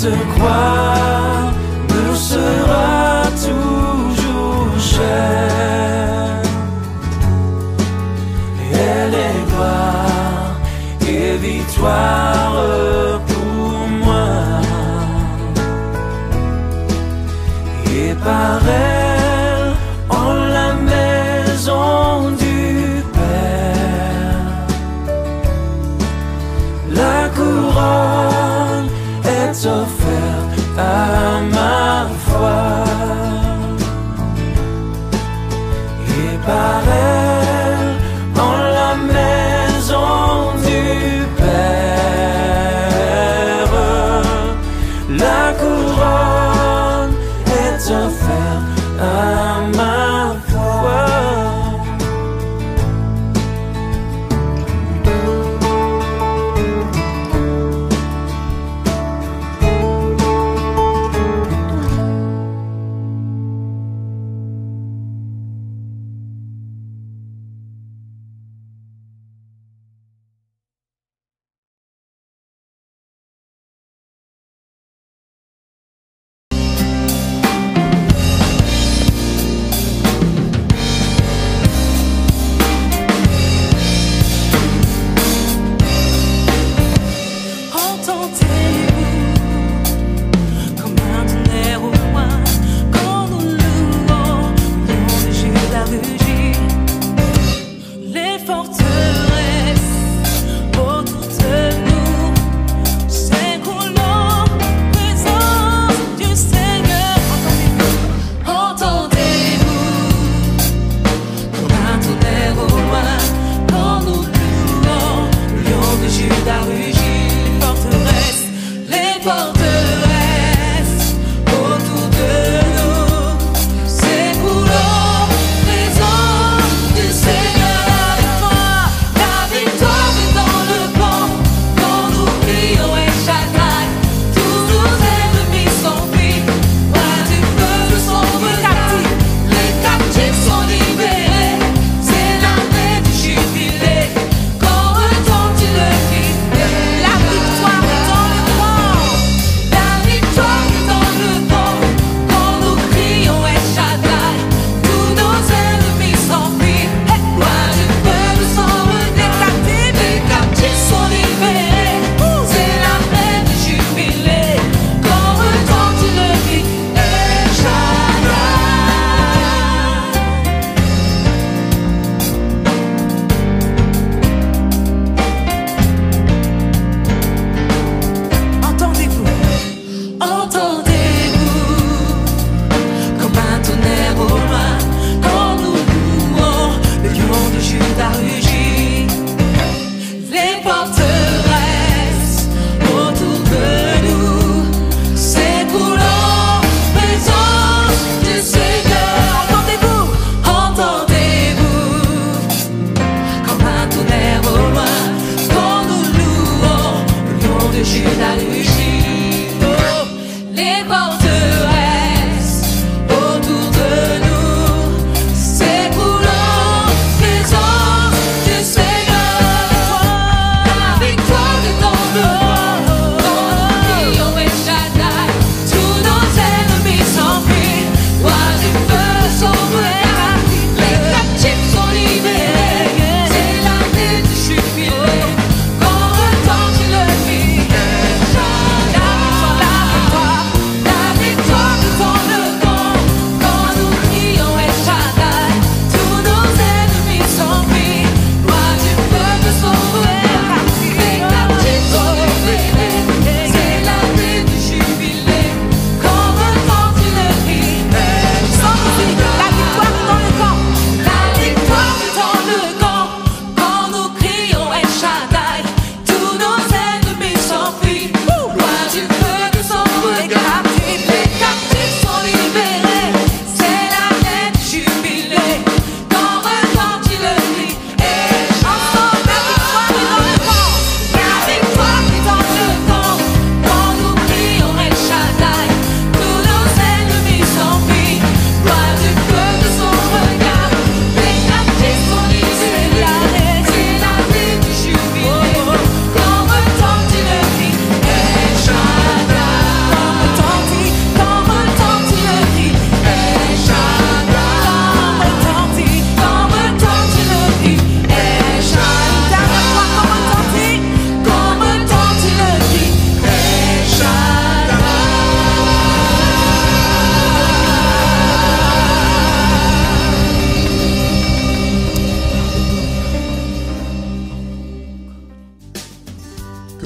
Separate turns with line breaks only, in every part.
Cette croix me sera toujours chère. Elle est gloire et victoire pour moi. Et par elle, en la maison du Père, la couronne est offerte à ma foi. Et par elle, en la maison du Père, la couronne est offerte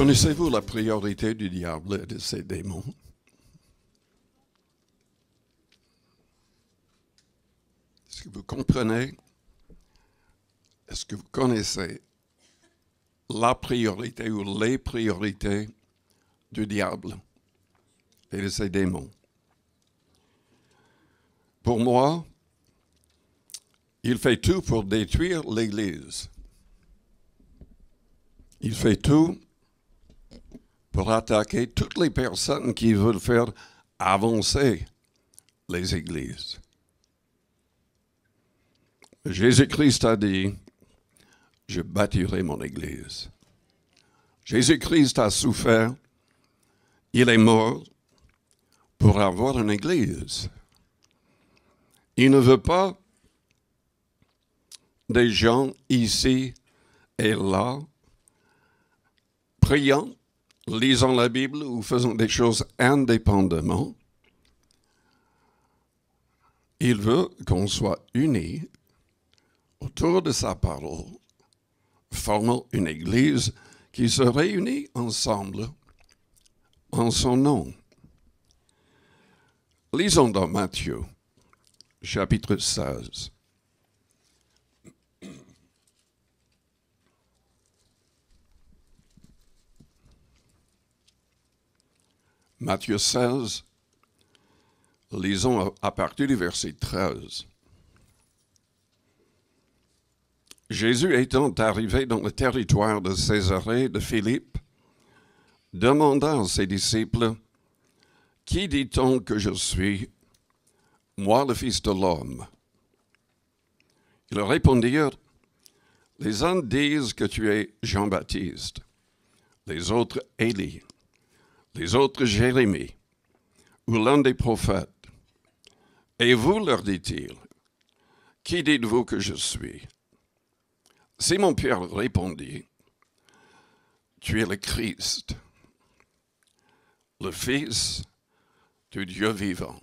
Connaissez-vous la priorité du diable et de ses démons? Est-ce que vous comprenez? Est-ce que vous connaissez la priorité ou les priorités du diable et de ses démons? Pour moi, il fait tout pour détruire l'Église. Il fait tout pour attaquer toutes les personnes qui veulent faire avancer les églises. Jésus-Christ a dit, « Je bâtirai mon église ». Jésus-Christ a souffert, il est mort pour avoir une église. Il ne veut pas des gens ici et là, priant, lisant la Bible ou faisant des choses indépendamment. Il veut qu'on soit unis autour de sa parole, formant une église qui se réunit ensemble en son nom. Lisons dans Matthieu, chapitre 16. Matthieu 16, lisons à partir du verset 13. Jésus étant arrivé dans le territoire de Césarée de Philippe, demanda à ses disciples, « Qui dit-on que je suis, moi le Fils de l'homme » Ils répondirent, « Les uns disent que tu es Jean-Baptiste, les autres Élie, les autres Jérémie, ou l'un des prophètes. Et vous, leur dit-il, qui dites-vous que je suis? Simon-Pierre répondit, tu es le Christ, le Fils du Dieu vivant.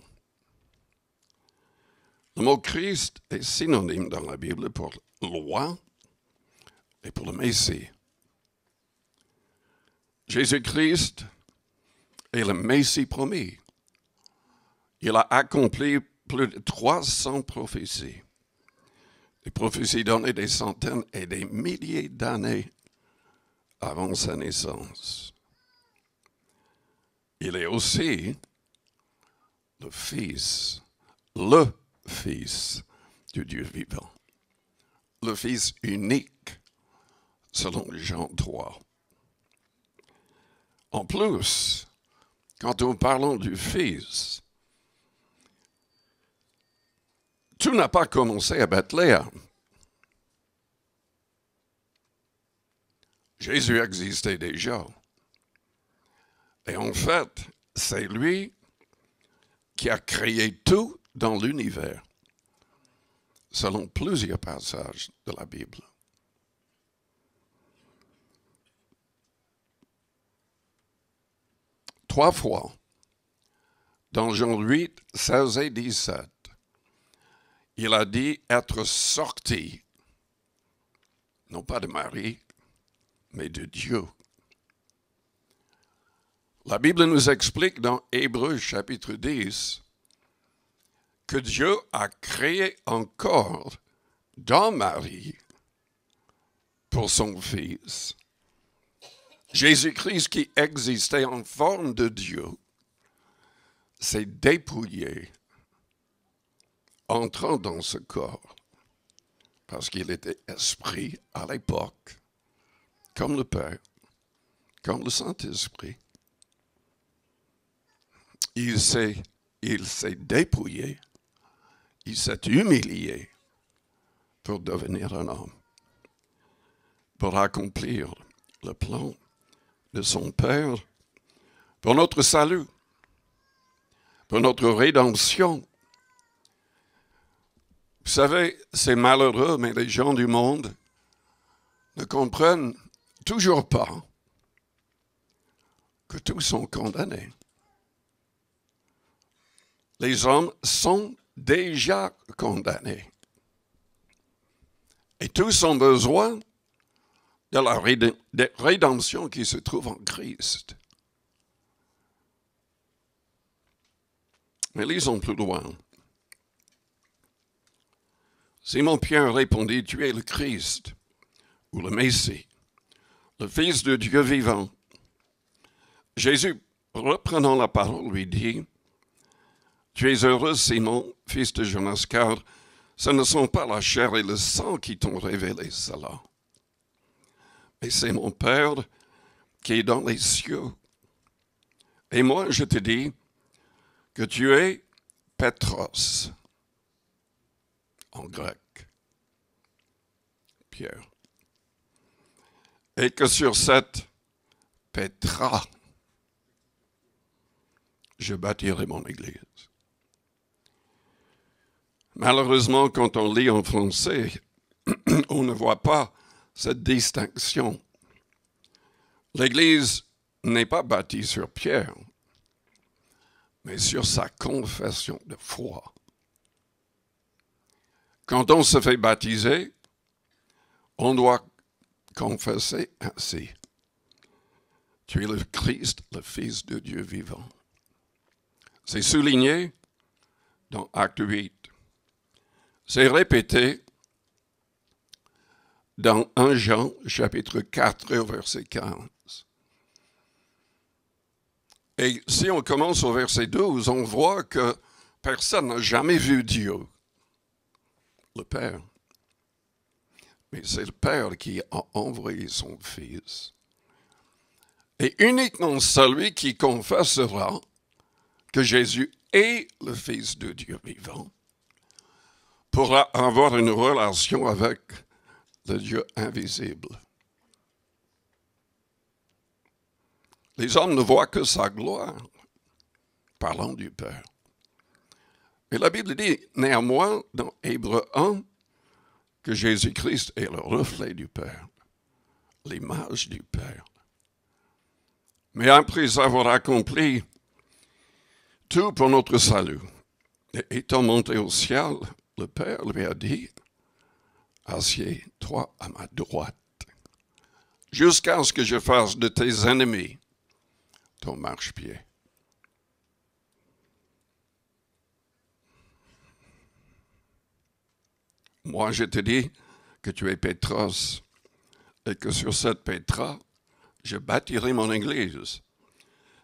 Le mot Christ est synonyme dans la Bible pour loi et pour le Messie. Jésus-Christ est le Messie promis. Il a accompli plus de 300 prophéties. Des prophéties données des centaines et des milliers d'années avant sa naissance. Il est aussi le Fils du Dieu vivant. Le Fils unique, selon Jean 3. En plus, quand nous parlons du Fils, tout n'a pas commencé à Bethléem. Jésus existait déjà. Et en fait, c'est lui qui a créé tout dans l'univers, selon plusieurs passages de la Bible. Trois fois, dans Jean 8, 16 et 17, il a dit être sorti, non pas de Marie, mais de Dieu. La Bible nous explique dans Hébreux chapitre 10 que Dieu a créé un corps dans Marie pour son Fils. Jésus-Christ qui existait en forme de Dieu s'est dépouillé entrant dans ce corps, parce qu'il était esprit à l'époque, comme le Père, comme le Saint-Esprit. Il s'est dépouillé, il s'est humilié pour devenir un homme, pour accomplir le plan de son Père, pour notre salut, pour notre rédemption. Vous savez, c'est malheureux, mais les gens du monde ne comprennent toujours pas que tous sont condamnés. Les hommes sont déjà condamnés. Et tous ont besoin de la rédemption qui se trouve en Christ. Mais lisons plus loin. Simon-Pierre répondit, « Tu es le Christ, ou le Messie, le Fils de Dieu vivant. » Jésus, reprenant la parole, lui dit, « Tu es heureux, Simon, fils de Jonas, car ce ne sont pas la chair et le sang qui t'ont révélé cela, mais c'est mon Père qui est dans les cieux. Et moi, je te dis que tu es Pétros, en grec, Pierre, et que sur cette Pétra, je bâtirai mon église. » Malheureusement, quand on lit en français, on ne voit pas cette distinction. L'église n'est pas bâtie sur Pierre, mais sur sa confession de foi. Quand on se fait baptiser, on doit confesser ainsi. Tu es le Christ, le Fils de Dieu vivant. C'est souligné dans Acte 8. C'est répété dans 1 Jean, chapitre 4, verset 15. Et si on commence au verset 12, on voit que personne n'a jamais vu Dieu, le Père. Mais c'est le Père qui a envoyé son Fils. Et uniquement celui qui confessera que Jésus est le Fils de Dieu vivant pourra avoir une relation avec le Dieu invisible. Les hommes ne voient que sa gloire, parlant du Père. Mais la Bible dit néanmoins dans Hébreux 1 que Jésus-Christ est le reflet du Père, l'image du Père. Mais après avoir accompli tout pour notre salut, et étant monté au ciel, le Père lui a dit, « Assieds-toi à ma droite, jusqu'à ce que je fasse de tes ennemis ton marchepied. » Moi, je te dis que tu es Pétros, et que sur cette Pétra, je bâtirai mon église,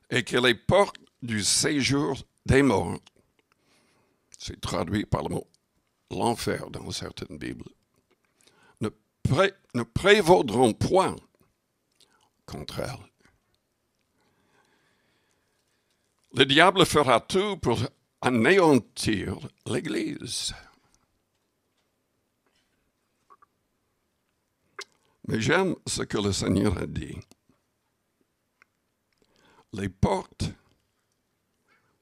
et que les portes du séjour des morts, c'est traduit par le mot l'enfer dans certaines Bibles, ne prévaudront point contre elle. Le diable fera tout pour anéantir l'Église. Mais j'aime ce que le Seigneur a dit. Les portes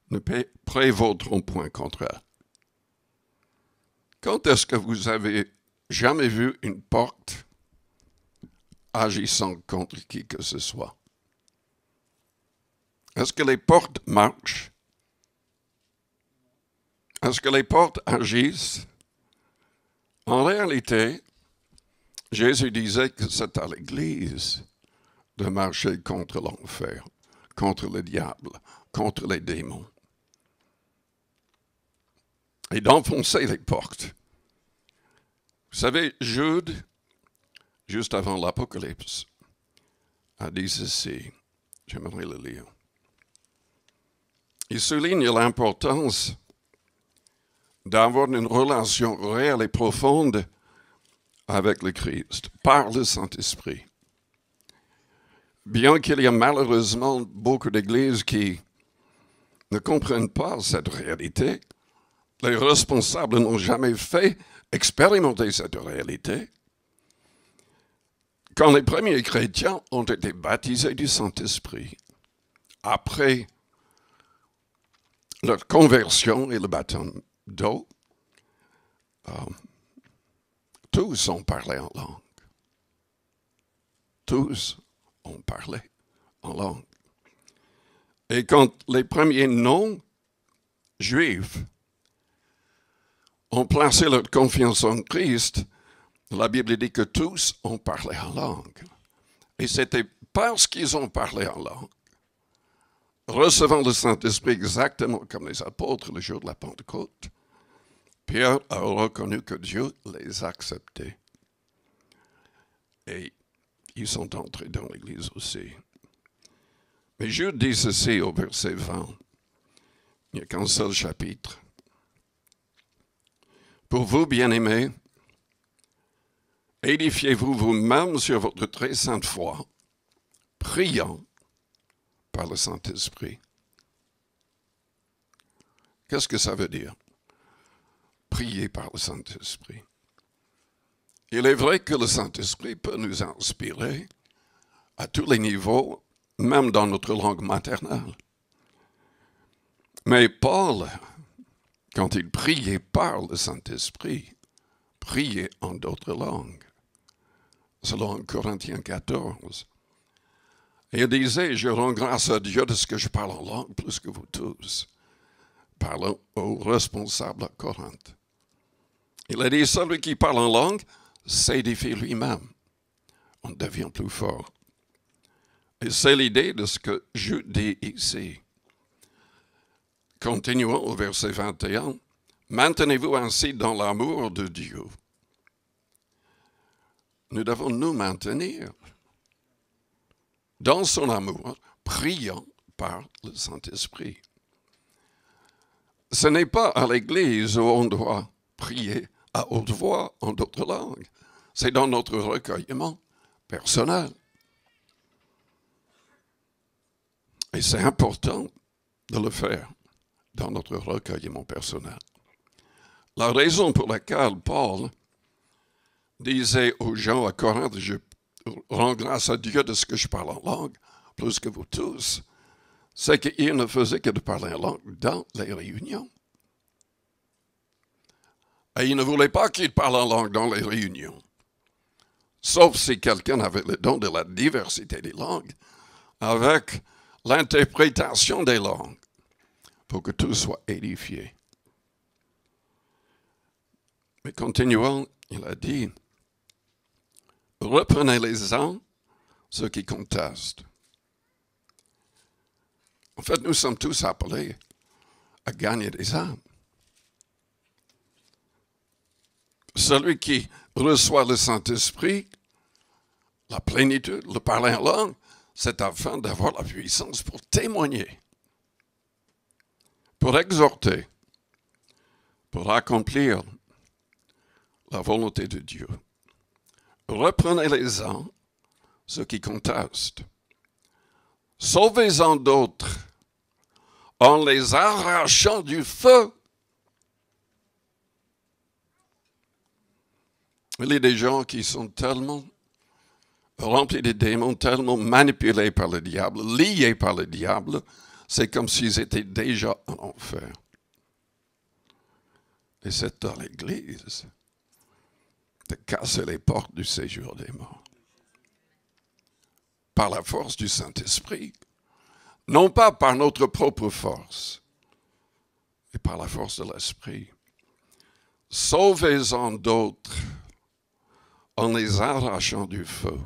ne prévaudront point contre elle. Quand est-ce que vous avez jamais vu une porte agissant contre qui que ce soit? Est-ce que les portes marchent? Est-ce que les portes agissent? En réalité, Jésus disait que c'est à l'Église de marcher contre l'enfer, contre le diable, contre les démons. Et d'enfoncer les portes. Vous savez, Jude, juste avant l'Apocalypse, a dit ceci. J'aimerais le lire. Il souligne l'importance d'avoir une relation réelle et profonde avec le Christ, par le Saint-Esprit. Bien qu'il y ait malheureusement beaucoup d'églises qui ne comprennent pas cette réalité, les responsables n'ont jamais fait expérimenter cette réalité. Quand les premiers chrétiens ont été baptisés du Saint-Esprit, après leur conversion et le baptême d'eau, tous ont parlé en langue. Tous ont parlé en langue. Et quand les premiers non-juifs ont placé leur confiance en Christ, la Bible dit que tous ont parlé en langue. Et c'était parce qu'ils ont parlé en langue, recevant le Saint-Esprit exactement comme les apôtres le jour de la Pentecôte, Pierre a reconnu que Dieu les acceptait. Et ils sont entrés dans l'Église aussi. Mais Jude dit ceci au verset 20. Il n'y a qu'un seul chapitre. Pour vous, bien-aimés, édifiez-vous vous-même sur votre très sainte foi, priant par le Saint-Esprit. Qu'est-ce que ça veut dire? Prier par le Saint-Esprit. Il est vrai que le Saint-Esprit peut nous inspirer à tous les niveaux, même dans notre langue maternelle. Mais Paul, quand il priait par le Saint-Esprit, priait en d'autres langues, selon Corinthiens 14. Et il disait, je rends grâce à Dieu de ce que je parle en langue plus que vous tous, parlant aux responsables à Corinthe. Il a dit, celui qui parle en langue s'édifie lui-même. On devient plus fort. Et c'est l'idée de ce que je dis ici. Continuons au verset 21. Maintenez-vous ainsi dans l'amour de Dieu. Nous devons nous maintenir dans son amour, priant par le Saint-Esprit. Ce n'est pas à l'Église où on doit prier à haute voix en d'autres langues. C'est dans notre recueillement personnel. Et c'est important de le faire dans notre recueillement personnel. La raison pour laquelle Paul disait aux gens à Corinthe, je rends grâce à Dieu de ce que je parle en langue, plus que vous tous, c'est qu'il ne faisait que de parler en langue dans les réunions. Et il ne voulait pas qu'il parle en langue dans les réunions. Sauf si quelqu'un avait le don de la diversité des langues, avec l'interprétation des langues, pour que tout soit édifié. Mais continuons, il a dit, reprenez les uns ceux qui contestent. En fait, nous sommes tous appelés à gagner des âmes. Celui qui reçoit le Saint-Esprit, la plénitude, le parler en langue, c'est afin d'avoir la puissance pour témoigner, pour exhorter, pour accomplir la volonté de Dieu. Reprenez les uns, ceux qui contestent. Sauvez-en d'autres en les arrachant du feu. Il y a des gens qui sont tellement remplis de démons, tellement manipulés par le diable, liés par le diable, c'est comme s'ils étaient déjà en enfer. Et c'est à l'Église de casser les portes du séjour des morts. Par la force du Saint-Esprit. Non pas par notre propre force, mais par la force de l'Esprit. Sauvez-en d'autres en les arrachant du feu.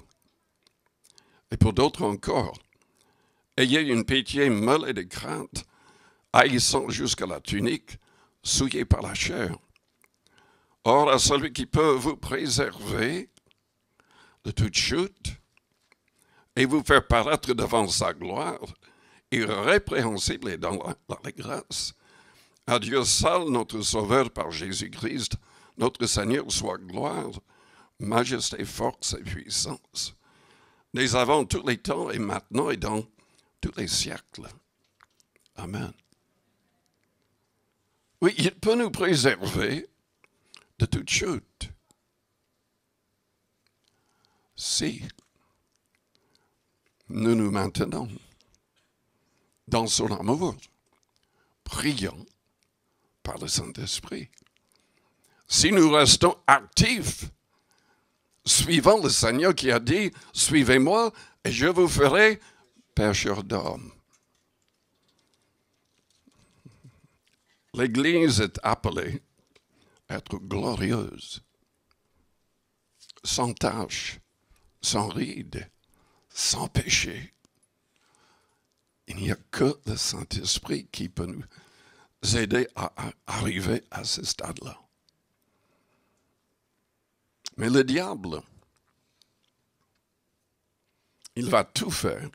Et pour d'autres encore, ayez une pitié mêlée de crainte, haïssant jusqu'à la tunique, souillée par la chair. Or, à celui qui peut vous préserver de toute chute et vous faire paraître devant sa gloire, irrépréhensible et dans la grâce, à Dieu seul, notre Sauveur par Jésus-Christ, notre Seigneur, soit gloire, majesté, force et puissance, dès avant tous les temps et maintenant et dans tous les siècles. Amen. Oui, il peut nous préserver de toute chute. Si nous nous maintenons dans son amour, priant par le Saint-Esprit. Si nous restons actifs, suivant le Seigneur qui a dit, suivez-moi et je vous ferai pêcheurs d'hommes. L'Église est appelée à être glorieuse. sans tache, sans ride, sans péché. Il n'y a que le Saint-Esprit qui peut nous aider à arriver à ce stade-là. Mais le diable, il va tout faire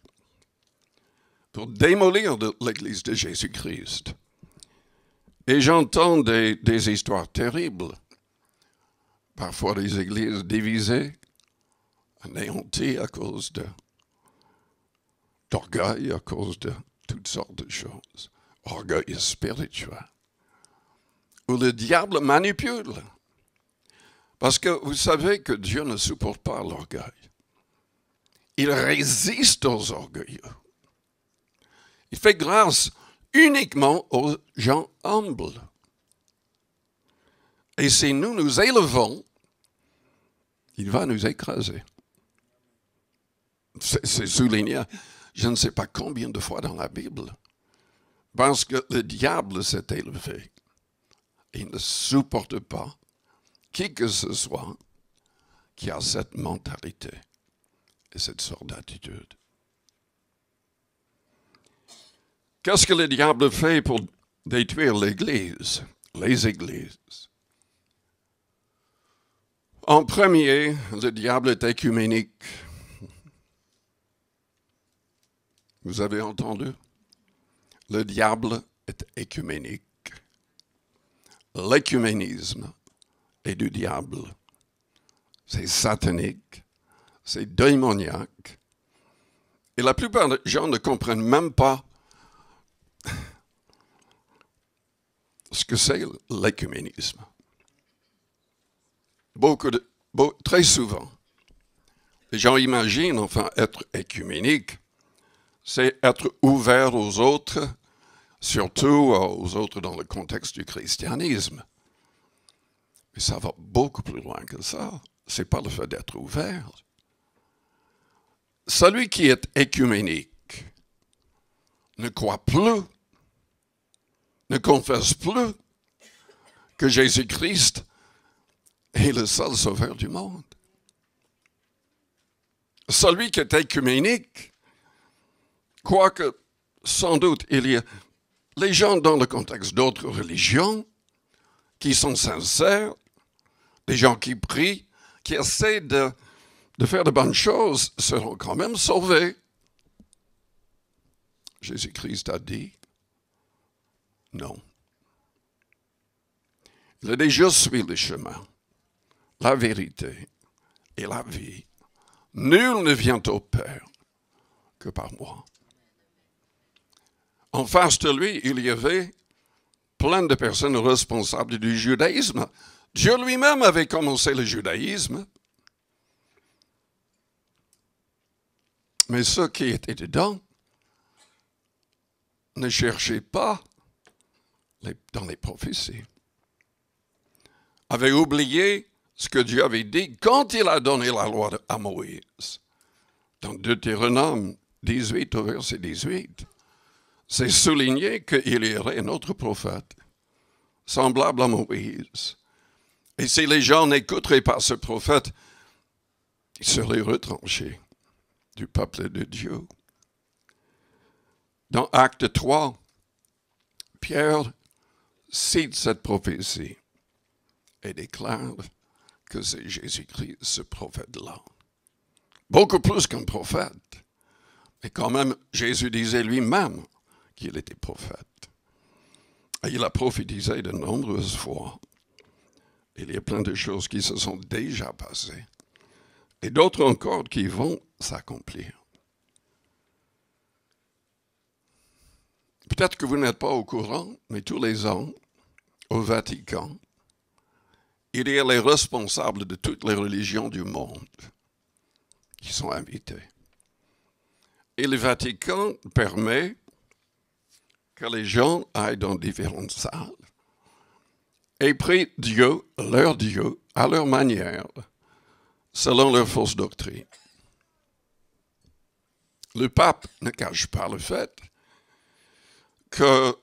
pour démolir l'Église de Jésus-Christ. Et j'entends des histoires terribles. Parfois des églises divisées, anéanties à cause d'orgueil, à cause de toutes sortes de choses. Orgueil spirituel. Où le diable manipule. Parce que vous savez que Dieu ne supporte pas l'orgueil. Il résiste aux orgueilleux. Il fait grâce uniquement aux gens humbles. Et si nous nous élevons, il va nous écraser. C'est souligné, je ne sais pas combien de fois dans la Bible, parce que le diable s'est élevé. Il ne supporte pas qui que ce soit qui a cette mentalité et cette sorte d'attitude. Qu'est-ce que le diable fait pour détruire l'Église, les églises? En premier, le diable est écuménique. Vous avez entendu? Le diable est écuménique. L'écuménisme est du diable. C'est satanique, c'est démoniaque. Et la plupart des gens ne comprennent même pas ce que c'est l'écuménisme. Très souvent, les gens imaginent, enfin, être écuménique, c'est être ouvert aux autres, surtout aux autres dans le contexte du christianisme. Mais ça va beaucoup plus loin que ça. Ce n'est pas le fait d'être ouvert. Celui qui est écuménique ne croit plus, ne confesse plus que Jésus-Christ est le seul sauveur du monde. Celui qui est écuménique croit que, sans doute, il y a les gens dans le contexte d'autres religions qui sont sincères, des gens qui prient, qui essaient de faire de bonnes choses, seront quand même sauvés. Jésus-Christ a dit non. Il a dit, je suis le chemin, la vérité et la vie. Nul ne vient au Père que par moi. En face de lui, il y avait plein de personnes responsables du judaïsme. Dieu lui-même avait commencé le judaïsme. Mais ceux qui étaient dedans ne cherchaient pas dans les prophéties. Avaient oublié ce que Dieu avait dit quand il a donné la loi à Moïse. Dans Deutéronome 18 au verset 18, c'est souligné qu'il y aurait un autre prophète, semblable à Moïse. Et si les gens n'écouteraient pas ce prophète, ils seraient retranchés du peuple de Dieu. Dans Acte 3, Pierre cite cette prophétie et déclare que c'est Jésus-Christ, ce prophète-là. Beaucoup plus qu'un prophète. Mais quand même, Jésus disait lui-même qu'il était prophète. Et il a prophétisé de nombreuses fois. Il y a plein de choses qui se sont déjà passées. Et d'autres encore qui vont s'accomplir. Peut-être que vous n'êtes pas au courant, mais tous les ans, au Vatican, il y a les responsables de toutes les religions du monde qui sont invités. Et le Vatican permet que les gens aillent dans différentes salles et prient Dieu, à leur manière, selon leur fausse doctrine. Le pape ne cache pas le fait qu'ils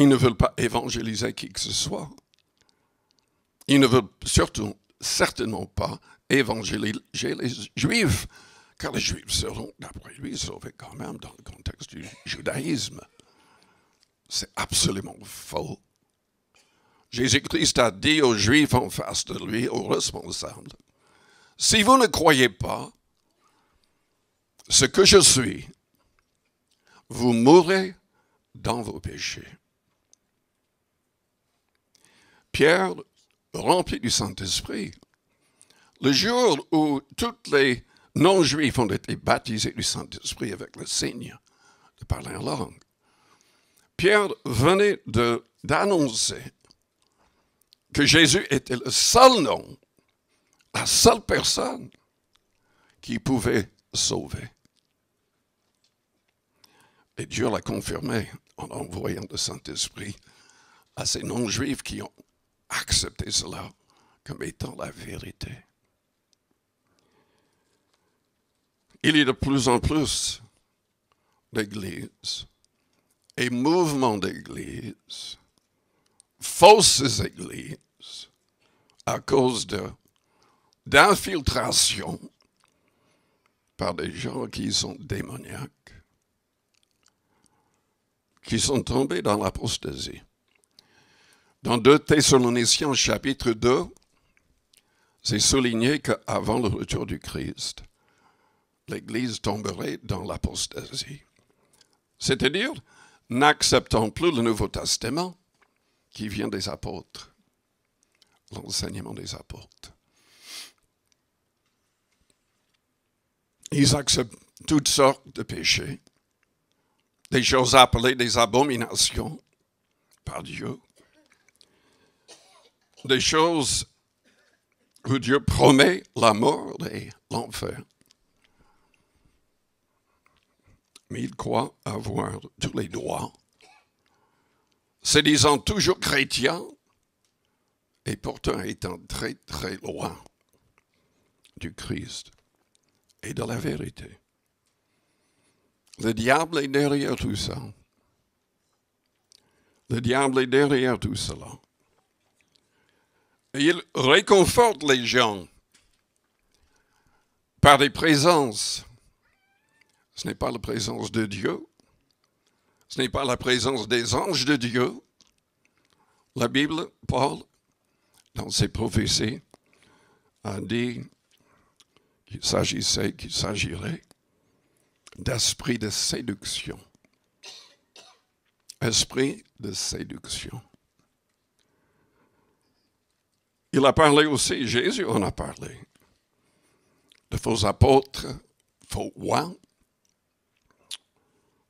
ne veulent pas évangéliser qui que ce soit. Ils ne veulent surtout certainement pas évangéliser les Juifs, car les Juifs seront, d'après lui, sauvés quand même dans le contexte du judaïsme. C'est absolument faux. Jésus-Christ a dit aux Juifs en face de lui, aux responsables, « Si vous ne croyez pas ce que je suis, vous mourrez dans vos péchés. » Pierre, rempli du Saint-Esprit, le jour où tous les non-juifs ont été baptisés du Saint-Esprit avec le signe de parler en langue, Pierre venait d'annoncer que Jésus était le seul nom, la seule personne qui pouvait sauver. Et Dieu l'a confirmé en envoyant le Saint-Esprit à ces non-juifs qui ont accepté cela comme étant la vérité. Il y a de plus en plus d'églises et mouvements d'églises, fausses églises, à cause d'infiltration par des gens qui sont démoniaques, qui sont tombés dans l'apostasie. Dans 2 Thessaloniciens chapitre 2, c'est souligné qu'avant le retour du Christ, l'Église tomberait dans l'apostasie. C'est-à-dire, n'acceptant plus le Nouveau Testament qui vient des apôtres, l'enseignement des apôtres. Ils acceptent toutes sortes de péchés, des choses appelées des abominations par Dieu, des choses où Dieu promet la mort et l'enfer. Mais ils croient avoir tous les droits, se disant toujours chrétiens, et pourtant étant très très loin du Christ et de la vérité. Le diable est derrière tout ça. Le diable est derrière tout cela. Et il réconforte les gens par des présences. Ce n'est pas la présence de Dieu. Ce n'est pas la présence des anges de Dieu. La Bible, Paul, dans ses prophéties, a dit qu'il s'agirait d'esprit de séduction. Esprit de séduction. Il a parlé aussi, Jésus en a parlé, de faux apôtres, faux rois,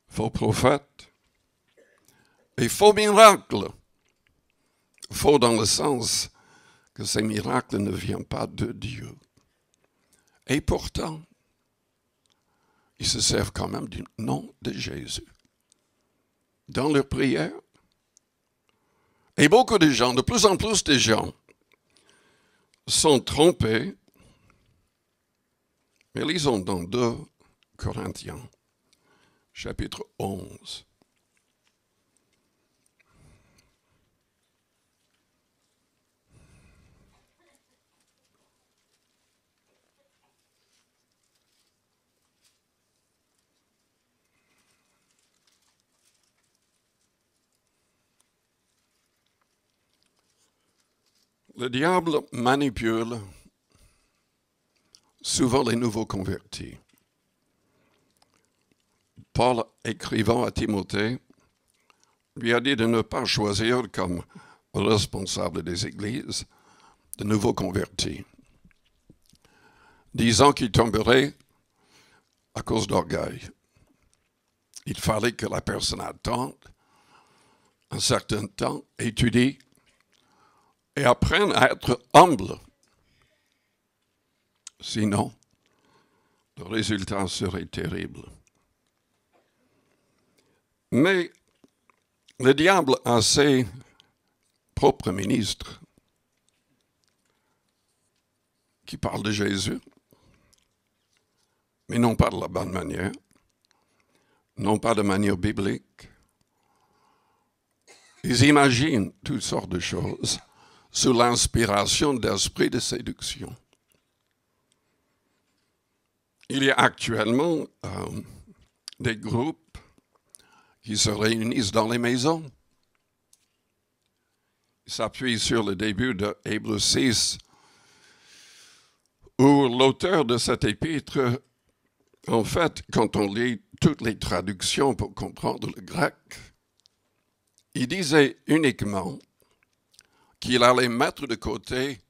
faux prophètes et faux miracles. Faux dans le sens que ces miracles ne viennent pas de Dieu. Et pourtant, ils se servent quand même du nom de Jésus dans leur prière. Et beaucoup de gens, de plus en plus de gens, sont trompés. Mais lisons dans 2 Corinthiens, chapitre 11. Le diable manipule souvent les nouveaux convertis. Paul, écrivant à Timothée, lui a dit de ne pas choisir comme responsable des églises de nouveaux convertis, disant qu'ils tomberaient à cause d'orgueil. Il fallait que la personne attende un certain temps, étudie, et apprennent à être humbles. Sinon, le résultat serait terrible. Mais le diable a ses propres ministres qui parlent de Jésus, mais non pas de la bonne manière, non pas de manière biblique. Ils imaginent toutes sortes de choses sous l'inspiration d'esprits de séduction. Il y a actuellement des groupes qui se réunissent dans les maisons. Ils s'appuient sur le début de Hébreux 6, où l'auteur de cet épître, en fait, quand on lit toutes les traductions pour comprendre le grec, il disait uniquement qu'il allait mettre de côté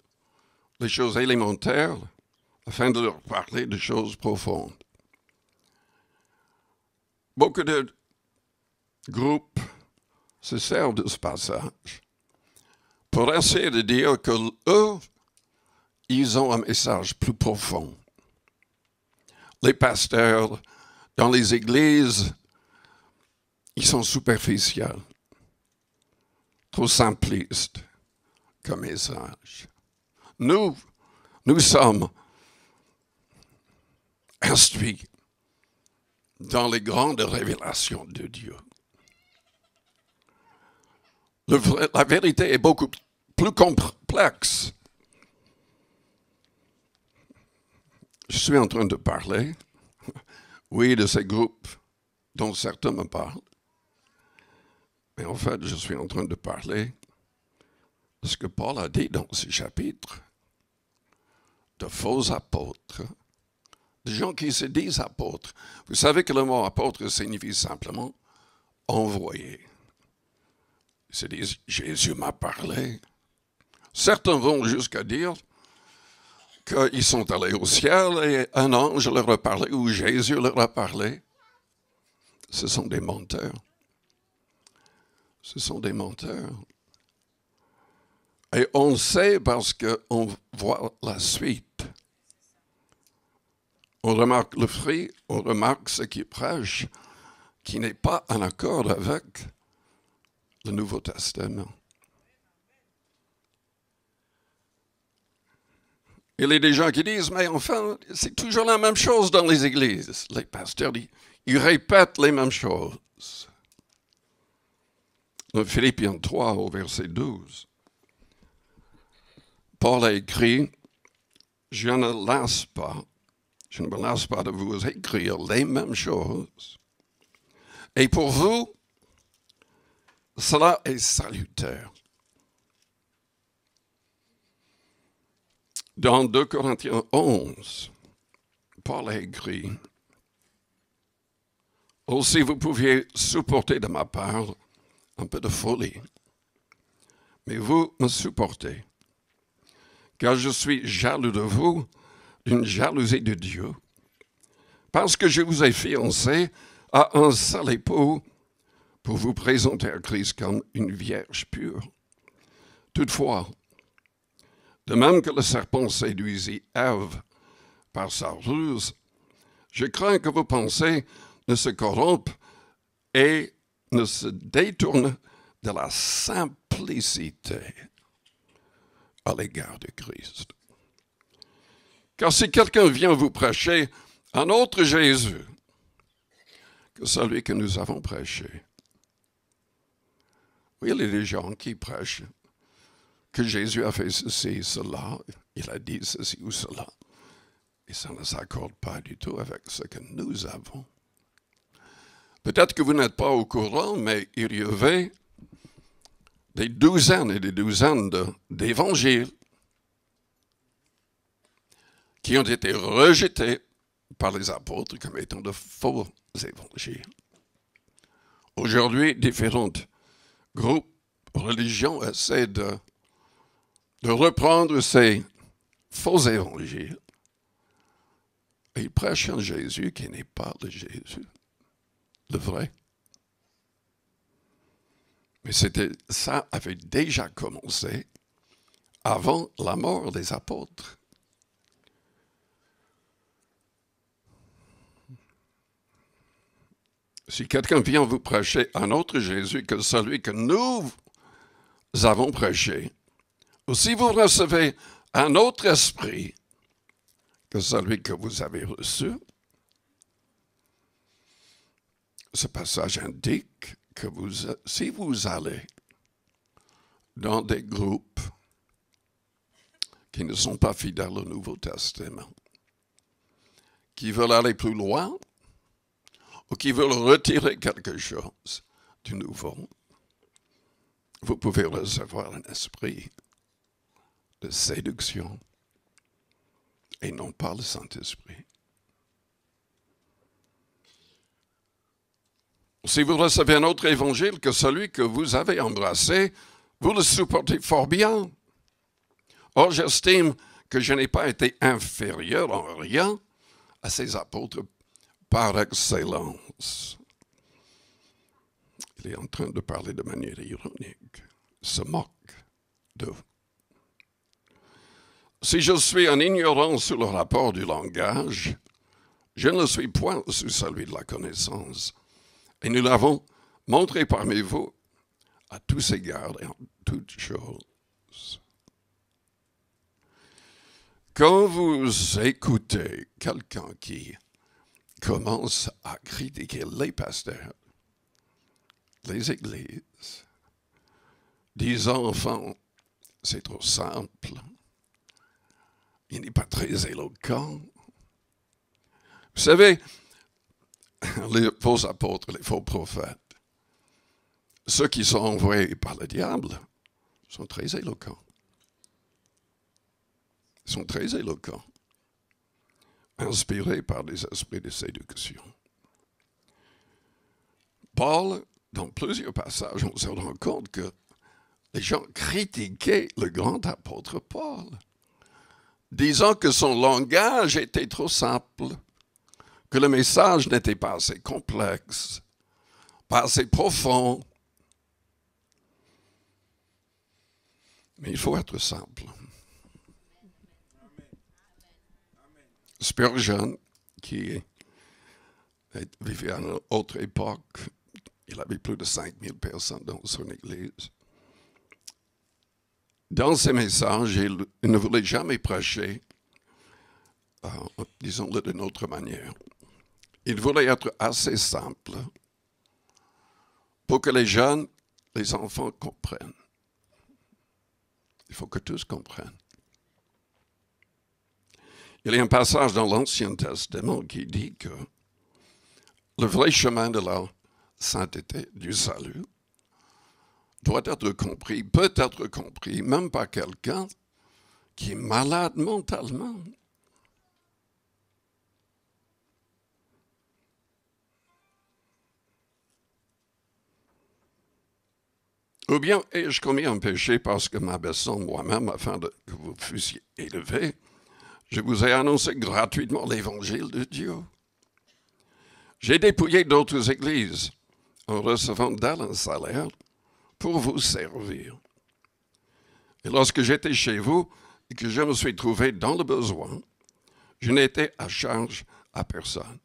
les choses élémentaires afin de leur parler de choses profondes. Beaucoup de groupes se servent de ce passage pour essayer de dire que eux, ils ont un message plus profond. Les pasteurs dans les églises, ils sont superficiels, trop simplistes comme message. Nous sommes instruits dans les grandes révélations de Dieu. La vérité est beaucoup plus complexe. Je suis en train de parler, oui, de ces groupes dont certains me parlent, mais en fait, je suis en train de parler de ce que Paul a dit dans ce chapitre, de faux apôtres, de gens qui se disent apôtres. Vous savez que le mot apôtre signifie simplement envoyé. Ils se disent, Jésus m'a parlé. Certains vont jusqu'à dire qu'ils sont allés au ciel et un ange leur a parlé ou Jésus leur a parlé. Ce sont des menteurs. Ce sont des menteurs. Et on sait parce qu'on voit la suite. On remarque le fruit, on remarque ce qu'ils prêchent, qui n'est pas en accord avec le Nouveau Testament. Il y a des gens qui disent, mais enfin, c'est toujours la même chose dans les églises. Les pasteurs, ils répètent les mêmes choses. Dans Philippiens 3, au verset 12, Paul a écrit, je ne me lasse pas de vous écrire les mêmes choses. Et pour vous, cela est salutaire. Dans 2 Corinthiens 11, Paul a écrit, « Aussi vous pouviez supporter de ma part un peu de folie, mais vous me supportez, car je suis jaloux de vous, d'une jalousie de Dieu, parce que je vous ai fiancé à un seul époux pour vous présenter à Christ comme une vierge pure. Toutefois, de même que le serpent séduisit Ève par sa ruse, je crains que vos pensées ne se corrompent et ne se détournent de la simplicité à l'égard de Christ. Car si quelqu'un vient vous prêcher un autre Jésus que celui que nous avons prêché, oui, il y a des gens qui prêchent que Jésus a fait ceci, cela, il a dit ceci ou cela. Et ça ne s'accorde pas du tout avec ce que nous avons. Peut-être que vous n'êtes pas au courant, mais il y avait des douzaines et des douzaines d'évangiles qui ont été rejetés par les apôtres comme étant de faux évangiles. Aujourd'hui, différents groupes, religions essaient de reprendre ces faux évangiles et ils prêchent un Jésus qui n'est pas le Jésus, le vrai. Mais ça avait déjà commencé avant la mort des apôtres. Si quelqu'un vient vous prêcher un autre Jésus que celui que nous avons prêché, ou si vous recevez un autre esprit que celui que vous avez reçu, ce passage indique que si vous allez dans des groupes qui ne sont pas fidèles au Nouveau Testament, qui veulent aller plus loin ou qui veulent retirer quelque chose du Nouveau, vous pouvez recevoir un esprit de séduction et non pas le Saint-Esprit. Si vous recevez un autre évangile que celui que vous avez embrassé, vous le supportez fort bien. Or, j'estime que je n'ai pas été inférieur en rien à ces apôtres par excellence. Il est en train de parler de manière ironique, se moque d'eux. Si je suis en ignorance sur le rapport du langage, je ne le suis point sur celui de la connaissance. Et nous l'avons montré parmi vous à tous égards et en toutes choses. Quand vous écoutez quelqu'un qui commence à critiquer les pasteurs, les églises, disant enfin, c'est trop simple, il n'est pas très éloquent. Vous savez, les faux apôtres, les faux prophètes, ceux qui sont envoyés par le diable, sont très éloquents. Ils sont très éloquents, inspirés par des esprits de séduction. Paul, dans plusieurs passages, on se rend compte que les gens critiquaient le grand apôtre Paul, disant que son langage était trop simple, que le message n'était pas assez complexe, pas assez profond. Mais il faut être simple. Spurgeon, qui vivait à une autre époque, il avait plus de 5000 personnes dans son église. Dans ses messages, il ne voulait jamais prêcher, disons-le d'une autre manière. Il voulait être assez simple pour que les jeunes, les enfants comprennent. Il faut que tous comprennent. Il y a un passage dans l'Ancien Testament qui dit que le vrai chemin de la sainteté, du salut, doit être compris, peut être compris, même par quelqu'un qui est malade mentalement. Ou bien ai-je commis un péché parce que m'abaissant moi-même afin que vous fussiez élevés, je vous ai annoncé gratuitement l'évangile de Dieu. J'ai dépouillé d'autres églises en recevant d'elles un salaire pour vous servir. Et lorsque j'étais chez vous et que je me suis trouvé dans le besoin, je n'étais à charge à personne.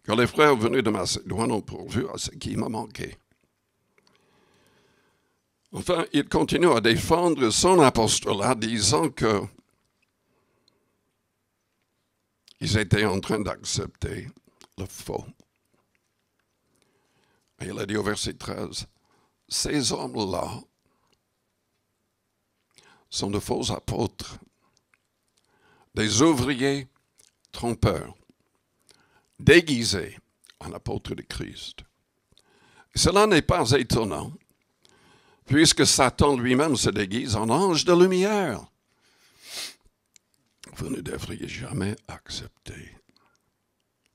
Car les frères venus de Macédoine ont pourvu à ce qui m'a manqué. Enfin, il continue à défendre son apostolat, disant que ils étaient en train d'accepter le faux. Et il a dit au verset 13, ces hommes-là sont de faux apôtres, des ouvriers trompeurs, déguisés en apôtres de Christ. Et cela n'est pas étonnant, puisque Satan lui-même se déguise en ange de lumière. Vous ne devriez jamais accepter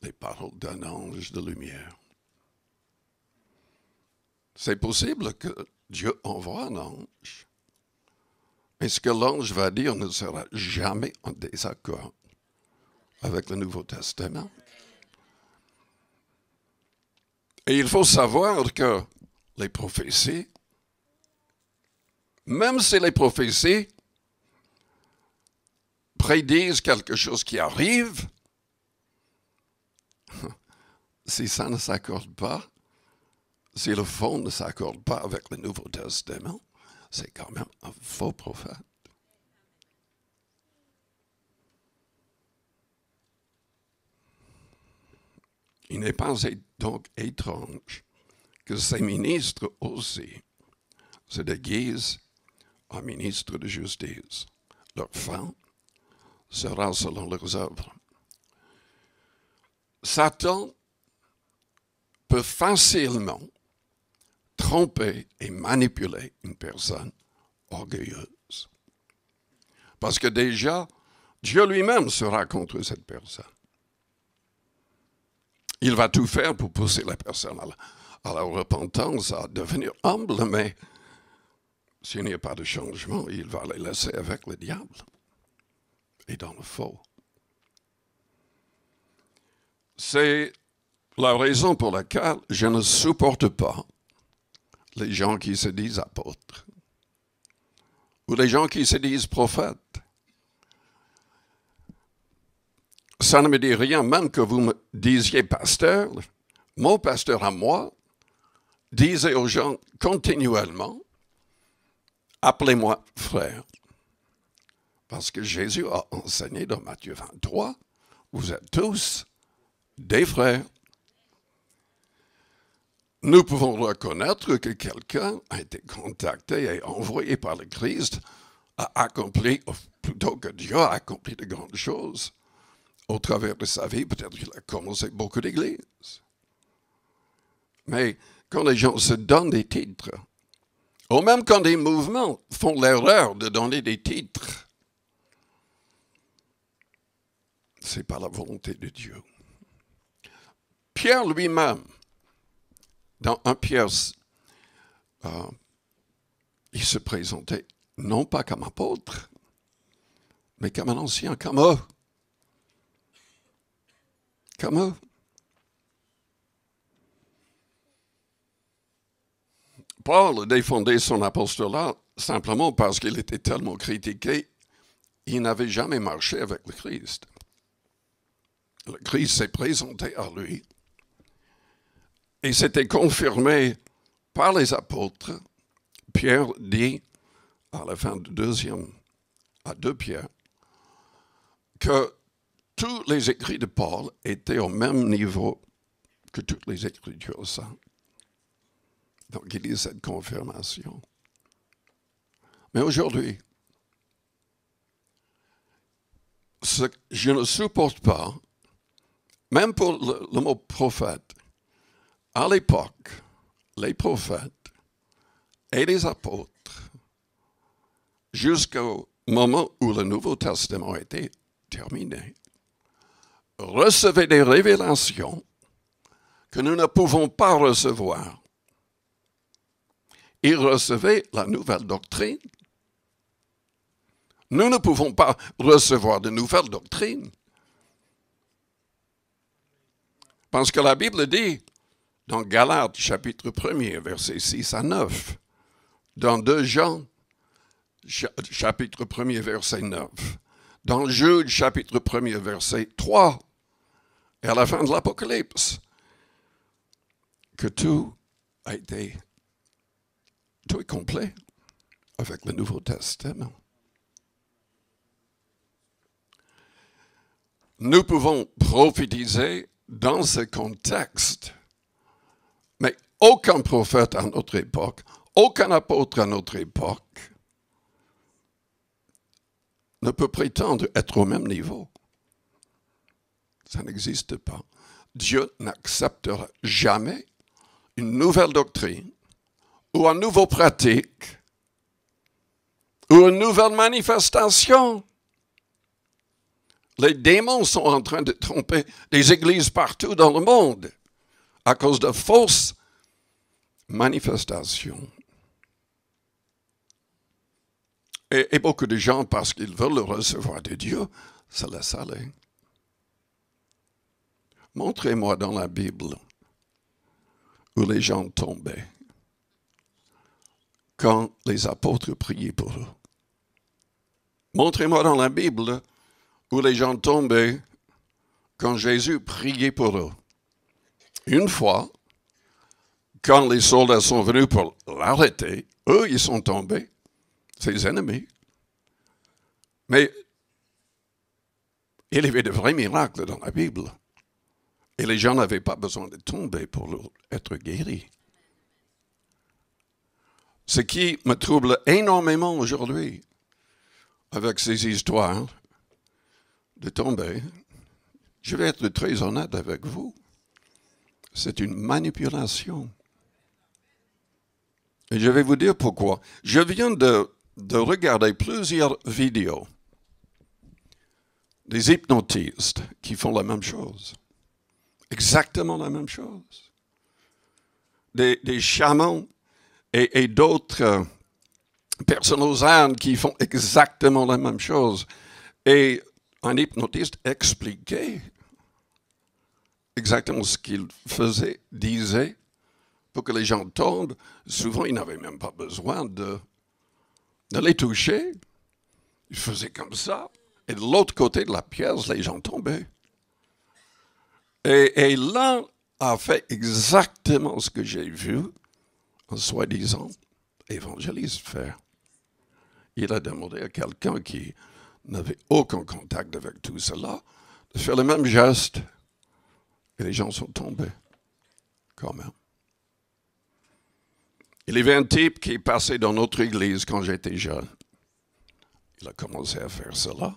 les paroles d'un ange de lumière. C'est possible que Dieu envoie un ange, mais ce que l'ange va dire ne sera jamais en désaccord avec le Nouveau Testament. Et il faut savoir que les prophéties, même si les prophéties prédisent quelque chose qui arrive, si ça ne s'accorde pas, si le fond ne s'accorde pas avec le Nouveau Testament, c'est quand même un faux prophète. Il n'est pas donc étrange que ces ministres aussi se déguisent en ministres de justice, leur fin sera selon leurs œuvres. Satan peut facilement tromper et manipuler une personne orgueilleuse. Parce que déjà, Dieu lui-même sera contre cette personne. Il va tout faire pour pousser la personne à la repentance, à devenir humble, mais s'il n'y a pas de changement, il va les laisser avec le diable et dans le faux. C'est la raison pour laquelle je ne supporte pas les gens qui se disent apôtres ou les gens qui se disent prophètes. Ça ne me dit rien, même que vous me disiez pasteur. Mon pasteur à moi disait aux gens continuellement, appelez-moi frère. Parce que Jésus a enseigné dans Matthieu 23, vous êtes tous des frères. Nous pouvons reconnaître que quelqu'un a été contacté et envoyé par le Christ, a accompli, plutôt que Dieu a accompli de grandes choses. Au travers de sa vie, peut-être qu'il a commencé beaucoup d'églises. Mais quand les gens se donnent des titres, ou même quand des mouvements font l'erreur de donner des titres, ce n'est pas la volonté de Dieu. Pierre lui-même, dans 1 Pierre, il se présentait non pas comme apôtre, mais comme un ancien, comme eux. Comme eux. Paul défendait son apostolat simplement parce qu'il était tellement critiqué, il n'avait jamais marché avec le Christ. Le Christ s'est présenté à lui et c'était confirmé par les apôtres. Pierre dit, à la fin du 2 Pierre, que tous les écrits de Paul étaient au même niveau que toutes les Écritures saintes. Donc, il y a cette confirmation. Mais aujourd'hui, je ne supporte pas, même pour le mot prophète, à l'époque, les prophètes et les apôtres, jusqu'au moment où le Nouveau Testament a été terminé, recevaient des révélations que nous ne pouvons pas recevoir. Ils recevaient la nouvelle doctrine. Nous ne pouvons pas recevoir de nouvelles doctrines. Parce que la Bible dit, dans Galates, chapitre 1er, versets 6 à 9, dans 2 Jean, chapitre 1er, verset 9, dans Jude, chapitre 1er, verset 3, et à la fin de l'Apocalypse, que tout est complet avec le Nouveau Testament. Nous pouvons prophétiser dans ce contexte, mais aucun prophète à notre époque, aucun apôtre à notre époque ne peut prétendre être au même niveau. Ça n'existe pas. Dieu n'acceptera jamais une nouvelle doctrine ou une nouvelle pratique ou une nouvelle manifestation. Les démons sont en train de tromper des églises partout dans le monde à cause de fausses manifestations. Et beaucoup de gens, parce qu'ils veulent le recevoir de Dieu, se laissent aller. Montrez-moi dans la Bible où les gens tombaient quand les apôtres priaient pour eux. Montrez-moi dans la Bible où les gens tombaient quand Jésus priait pour eux. Une fois, quand les soldats sont venus pour l'arrêter, eux, ils sont tombés, ses ennemis. Mais il y avait de vrais miracles dans la Bible. Et les gens n'avaient pas besoin de tomber pour être guéris. Ce qui me trouble énormément aujourd'hui, avec ces histoires de tomber. Je vais être très honnête avec vous. C'est une manipulation. Et je vais vous dire pourquoi. Je viens de regarder plusieurs vidéos des hypnotistes qui font la même chose. Exactement la même chose. Des chamans et d'autres personnes aux ânes qui font exactement la même chose. Et un hypnotiste expliquait exactement ce qu'il faisait, disait, pour que les gens tombent. Souvent, ils n'avaient même pas besoin de les toucher. Ils faisaient comme ça. Et de l'autre côté de la pièce, les gens tombaient. Et l'un a fait exactement ce que j'ai vu un soi-disant évangéliste faire. Il a demandé à quelqu'un qui n'avait aucun contact avec tout cela de faire le même geste. Et les gens sont tombés, quand même. Il y avait un type qui est passé dans notre église quand j'étais jeune. Il a commencé à faire cela.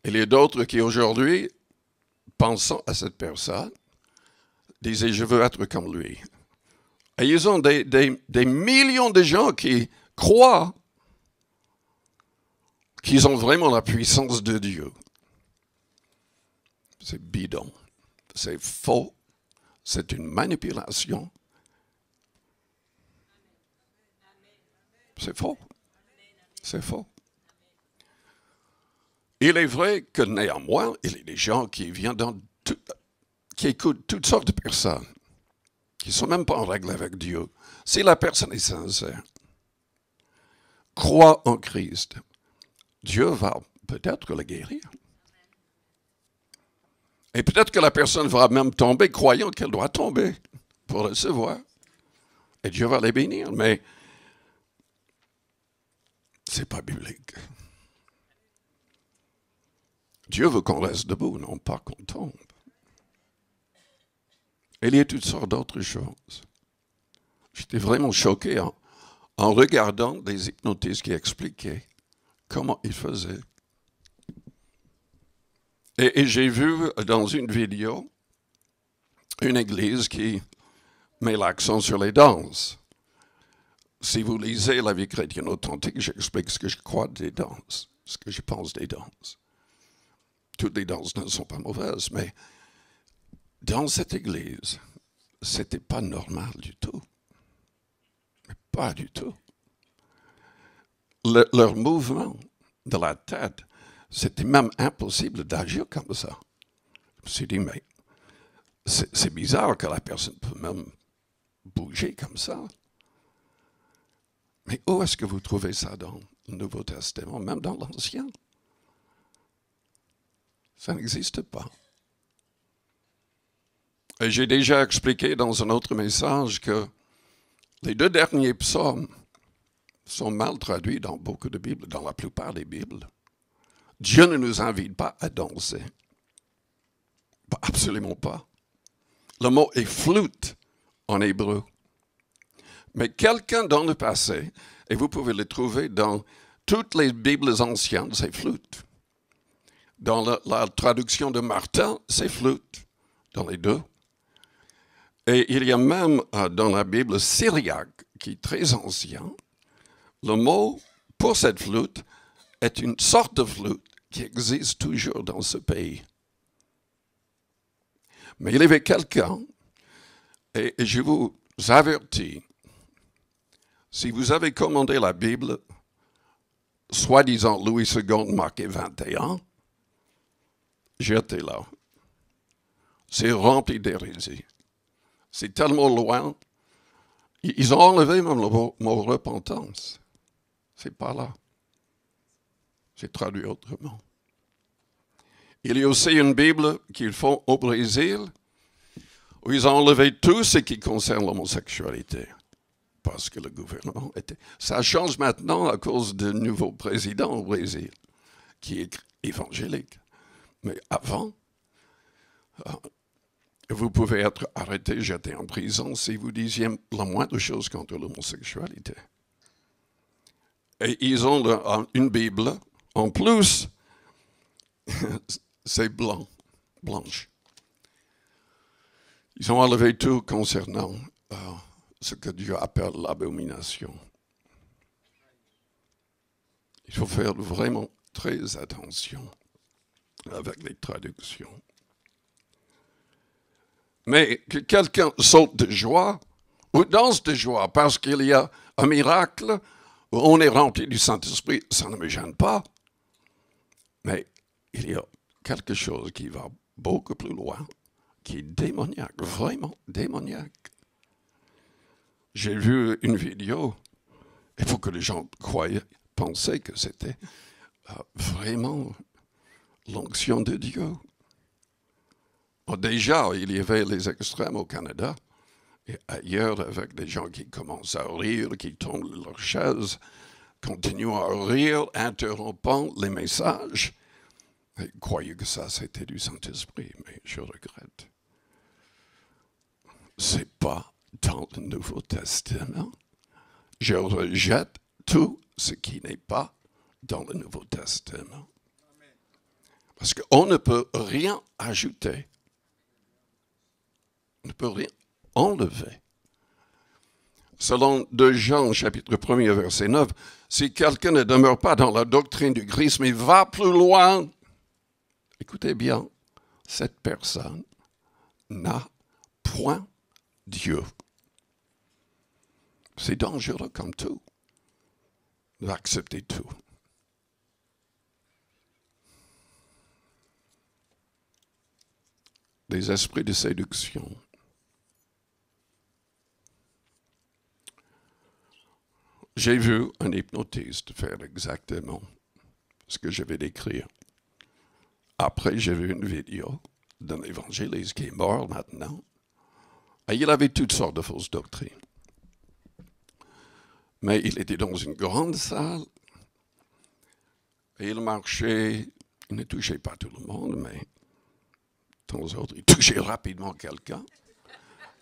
Il y a d'autres qui aujourd'hui, pensant à cette personne, disaient « je veux être comme lui ». Et ils ont des millions de gens qui croient qu'ils ont vraiment la puissance de Dieu. C'est bidon, c'est faux, c'est une manipulation. C'est faux, c'est faux. Il est vrai que néanmoins, il y a des gens qui viennent qui écoutent toutes sortes de personnes, qui ne sont même pas en règle avec Dieu. Si la personne est sincère, croit en Christ, Dieu va peut-être le guérir. Et peut-être que la personne va même tomber croyant qu'elle doit tomber pour recevoir. Et Dieu va les bénir, mais ce n'est pas biblique. Dieu veut qu'on reste debout, non pas qu'on tombe. Et il y a toutes sortes d'autres choses. J'étais vraiment choqué en regardant des hypnotistes qui expliquaient comment ils faisaient. Et j'ai vu dans une vidéo une église qui met l'accent sur les danses. Si vous lisez la vie chrétienne authentique, j'explique ce que je crois des danses, ce que je pense des danses. Toutes les danses ne sont pas mauvaises, mais dans cette église, c'était pas normal du tout. Mais pas du tout. Leur mouvement de la tête, c'était même impossible d'agir comme ça. Je me suis dit, mais c'est bizarre que la personne peut même bouger comme ça. Mais où est-ce que vous trouvez ça dans le Nouveau Testament, même dans l'Ancien? Ça n'existe pas. Et j'ai déjà expliqué dans un autre message que les 2 derniers psaumes sont mal traduits dans beaucoup de Bibles, dans la plupart des Bibles. Dieu ne nous invite pas à danser. Absolument pas. Le mot est flûte en hébreu. Mais quelqu'un dans le passé, et vous pouvez le trouver dans toutes les Bibles anciennes, c'est flûte. Dans la traduction de Martin, c'est flûte, dans les deux. Et il y a même dans la Bible syriaque, qui est très ancien, le mot pour cette flûte est une sorte de flûte qui existe toujours dans ce pays. Mais il y avait quelqu'un, et je vous avertis, si vous avez commandé la Bible, soi-disant Louis II marqué 21, jetez-la. C'est rempli d'hérésie. C'est tellement loin. Ils ont enlevé même le mot repentance. C'est pas là. C'est traduit autrement. Il y a aussi une Bible qu'ils font au Brésil où ils ont enlevé tout ce qui concerne l'homosexualité. Parce que le gouvernement était... Ça change maintenant à cause du nouveau président au Brésil, qui est évangélique. Mais avant, vous pouvez être arrêté, jeté en prison si vous disiez la moindre chose contre l'homosexualité. Et ils ont une Bible. En plus, c'est blanche. Ils ont enlevé tout concernant ce que Dieu appelle l'abomination. Il faut faire vraiment très attention avec les traductions. Mais que quelqu'un saute de joie ou danse de joie parce qu'il y a un miracle où on est rempli du Saint-Esprit, ça ne me gêne pas. Mais il y a quelque chose qui va beaucoup plus loin, qui est démoniaque, vraiment démoniaque. J'ai vu une vidéo, il faut que les gens pensaient que c'était vraiment l'onction de Dieu. Déjà, il y avait les extrêmes au Canada et ailleurs avec des gens qui commencent à rire, qui tombent de leur chaise, continuent à rire, interrompant les messages. Ils croyaient que ça, c'était du Saint-Esprit, mais je regrette. C'est pas dans le Nouveau Testament. Je rejette tout ce qui n'est pas dans le Nouveau Testament. Parce qu'on ne peut rien ajouter. On ne peut rien enlever. Selon 2 Jean, chapitre 1er, verset 9, si quelqu'un ne demeure pas dans la doctrine du Christ, mais va plus loin, écoutez bien, cette personne n'a point Dieu. C'est dangereux comme tout, d'accepter tout. Des esprits de séduction. J'ai vu un hypnotiste faire exactement ce que je vais décrire. Après, j'ai vu une vidéo d'un évangéliste qui est mort maintenant. Et il avait toutes sortes de fausses doctrines. Mais il était dans une grande salle. Et il marchait. Il ne touchait pas tout le monde, mais de temps en temps, il touchait rapidement quelqu'un.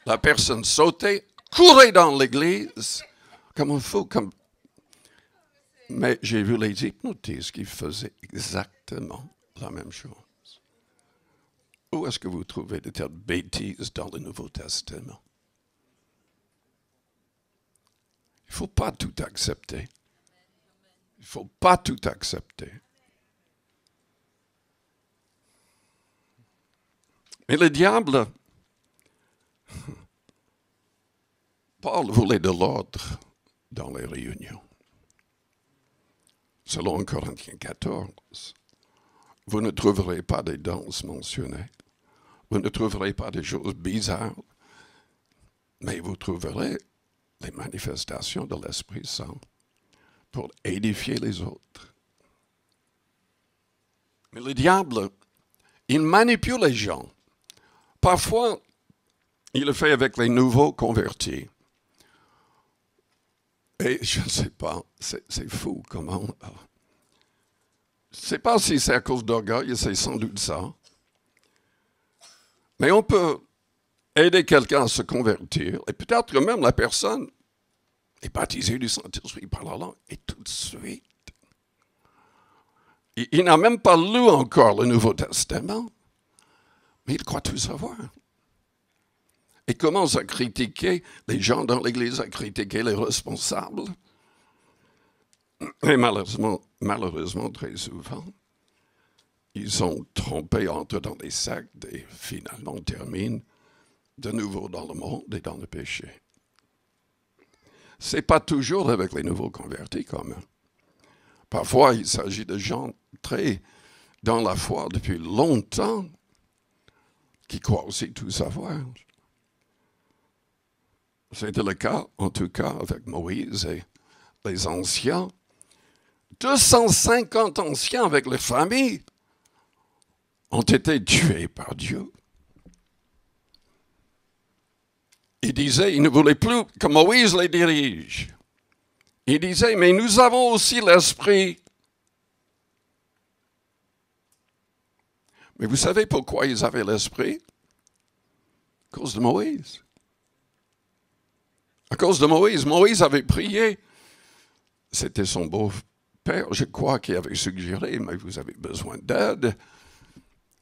La personne sautait, courait dans l'église, comme un fou. Mais j'ai vu les hypnotistes qui faisaient exactement la même chose. Où est-ce que vous trouvez de telles bêtises dans le Nouveau Testament? Il ne faut pas tout accepter. Il ne faut pas tout accepter. Mais le diable, Paul voulait de l'ordre dans les réunions. Selon Corinthiens 14, vous ne trouverez pas des danses mentionnées. Vous ne trouverez pas des choses bizarres, mais vous trouverez les manifestations de l'Esprit Saint pour édifier les autres. Mais le diable, il manipule les gens. Parfois, il le fait avec les nouveaux convertis. Et je ne sais pas, c'est fou comment. Je ne sais pas si c'est à cause d'orgueil, c'est sans doute ça. Mais on peut aider quelqu'un à se convertir, et peut-être que même la personne est baptisée du Saint-Esprit par la langue, et tout de suite, il n'a même pas lu encore le Nouveau Testament, mais il croit tout savoir. Il commence à critiquer les gens dans l'Église, à critiquer les responsables. Et malheureusement, très souvent, ils sont trompés, entrent dans des sectes et finalement terminent de nouveau dans le monde et dans le péché. Ce n'est pas toujours avec les nouveaux convertis quand même. Parfois, il s'agit de gens très dans la foi depuis longtemps qui croient aussi tout savoir. C'était le cas, en tout cas, avec Moïse et les anciens. 250 anciens avec leurs familles ont été tués par Dieu. Il disait, il ne voulait plus que Moïse les dirige. Il disait, mais nous avons aussi l'esprit. Mais vous savez pourquoi ils avaient l'esprit? À cause de Moïse. À cause de Moïse. Moïse avait prié c'était son beau-père, je crois, qui avait suggéré, mais vous avez besoin d'aide.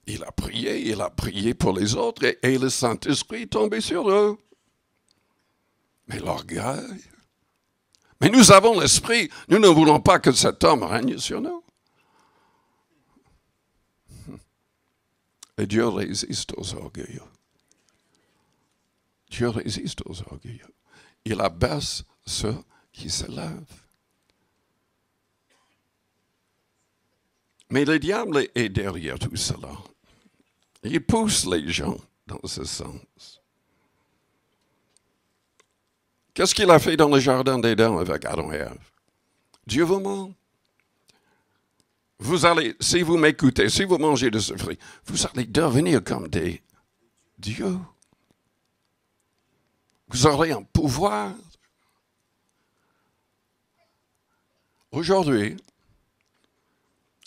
Il a prié pour les autres et le Saint-Esprit est tombé sur eux. Mais l'orgueil. Mais nous avons l'Esprit, nous ne voulons pas que cet homme règne sur nous. Et Dieu résiste aux orgueilleux. Dieu résiste aux orgueilleux. Il abaisse ceux qui se lèvent. Mais le diable est derrière tout cela. Il pousse les gens dans ce sens. Qu'est-ce qu'il a fait dans le jardin d'Éden avec Adam et Ève? Dieu vous ment. Vous allez, si vous m'écoutez, si vous mangez de ce fruit, vous allez devenir comme des dieux. Vous aurez un pouvoir. Aujourd'hui,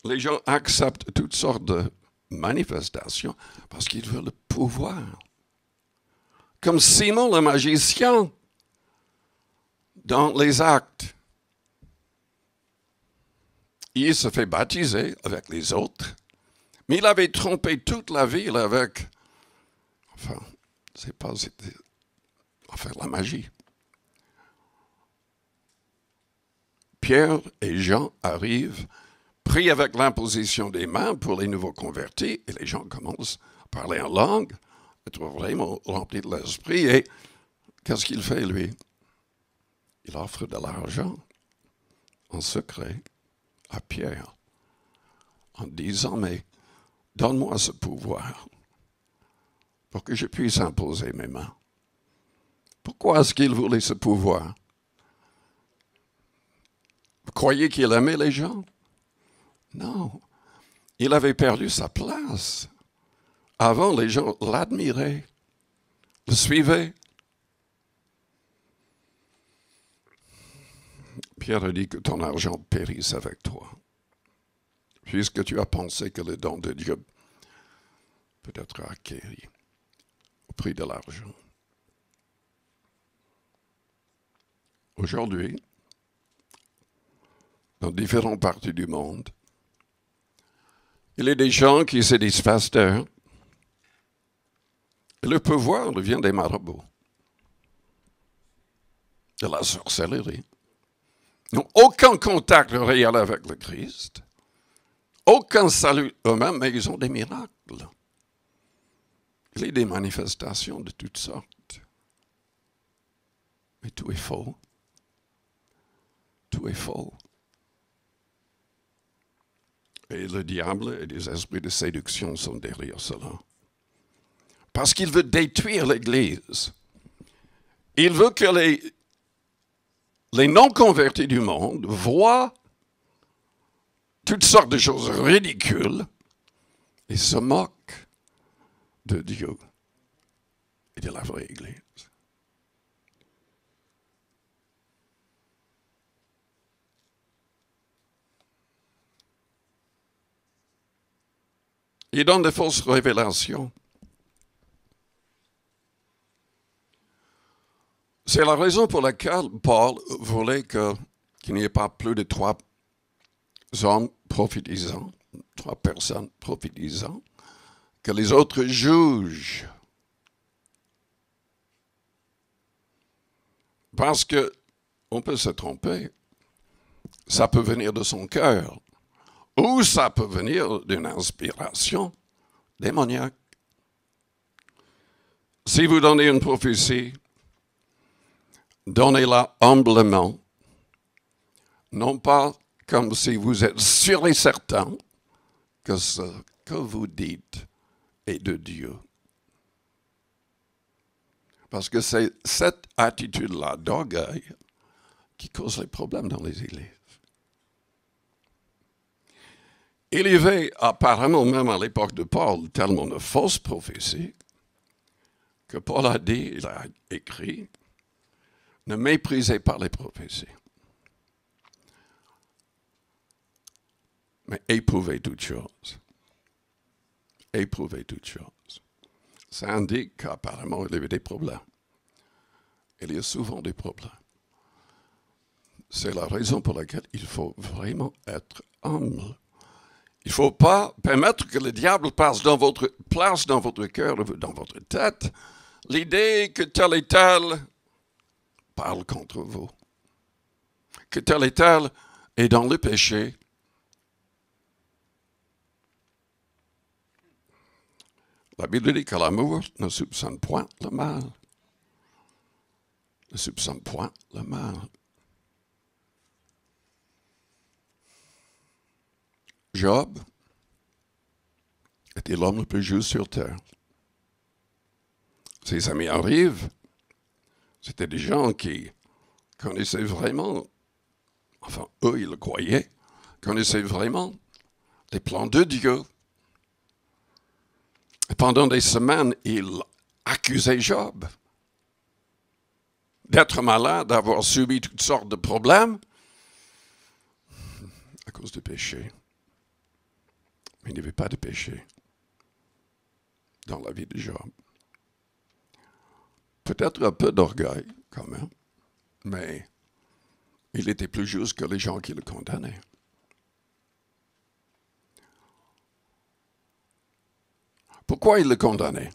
les gens acceptent toutes sortes de manifestations parce qu'ils veulent le pouvoir. Comme Simon le magicien dans les Actes. Il se fait baptiser avec les autres, mais il avait trompé toute la ville avec, la magie. Pierre et Jean arrivent, prient avec l'imposition des mains pour les nouveaux convertis, et les gens commencent à parler en langue, être vraiment remplis de l'esprit, et qu'est-ce qu'il fait, lui? Il offre de l'argent en secret à Pierre, en disant, mais donne-moi ce pouvoir pour que je puisse imposer mes mains. Pourquoi est-ce qu'il voulait ce pouvoir? Vous croyez qu'il aimait les gens? Non. Il avait perdu sa place. Avant, les gens l'admiraient, le suivaient. Pierre a dit que ton argent périsse avec toi, puisque tu as pensé que le don de Dieu peut être acquis au prix de l'argent. Aujourd'hui, dans différentes parties du monde, il y a des gens qui se disent pasteurs, et le pouvoir vient des marabouts, de la sorcellerie. Ils n'ont aucun contact réel avec le Christ, aucun salut eux-mêmes, mais ils ont des miracles. Il y a des manifestations de toutes sortes. Mais tout est faux. Tout est faux. Et le diable et des esprits de séduction sont derrière cela. Parce qu'il veut détruire l'Église. Il veut que les non-convertis du monde voient toutes sortes de choses ridicules et se moquent de Dieu et de la vraie Église. Il donne de fausses révélations. C'est la raison pour laquelle Paul voulait qu'il n'y ait pas plus de 3 hommes prophétisants, 3 personnes prophétisant, que les autres jugent. Parce que on peut se tromper. Ça peut venir de son cœur. Ou ça peut venir d'une inspiration démoniaque. Si vous donnez une prophétie, donnez-la humblement, non pas comme si vous êtes sûr et certain que ce que vous dites est de Dieu. Parce que c'est cette attitude-là d'orgueil qui cause les problèmes dans les églises. Il y avait apparemment, même à l'époque de Paul, tellement de fausses prophéties que Paul a dit, il a écrit, ne méprisez pas les prophéties, mais éprouvez toutes choses. Éprouvez toutes choses. Ça indique qu'apparemment il y avait des problèmes. Il y a souvent des problèmes. c'est la raison pour laquelle il faut vraiment être humble. Il ne faut pas permettre que le diable place dans votre cœur, dans votre tête, l'idée que tel et tel parle contre vous, que tel et tel est dans le péché. La Bible dit que l'amour ne soupçonne point le mal. Ne soupçonne point le mal. Job était l'homme le plus juste sur terre. Ses amis arrivent. C'était des gens qui connaissaient vraiment, enfin eux ils le croyaient, connaissaient vraiment les plans de Dieu. Et pendant des semaines, ils accusaient Job d'être malade, d'avoir subi toutes sortes de problèmes à cause du péché. Mais il n'y avait pas de péché dans la vie de Job. Peut-être un peu d'orgueil, quand même, mais il était plus juste que les gens qui le condamnaient. Pourquoi il le condamnait?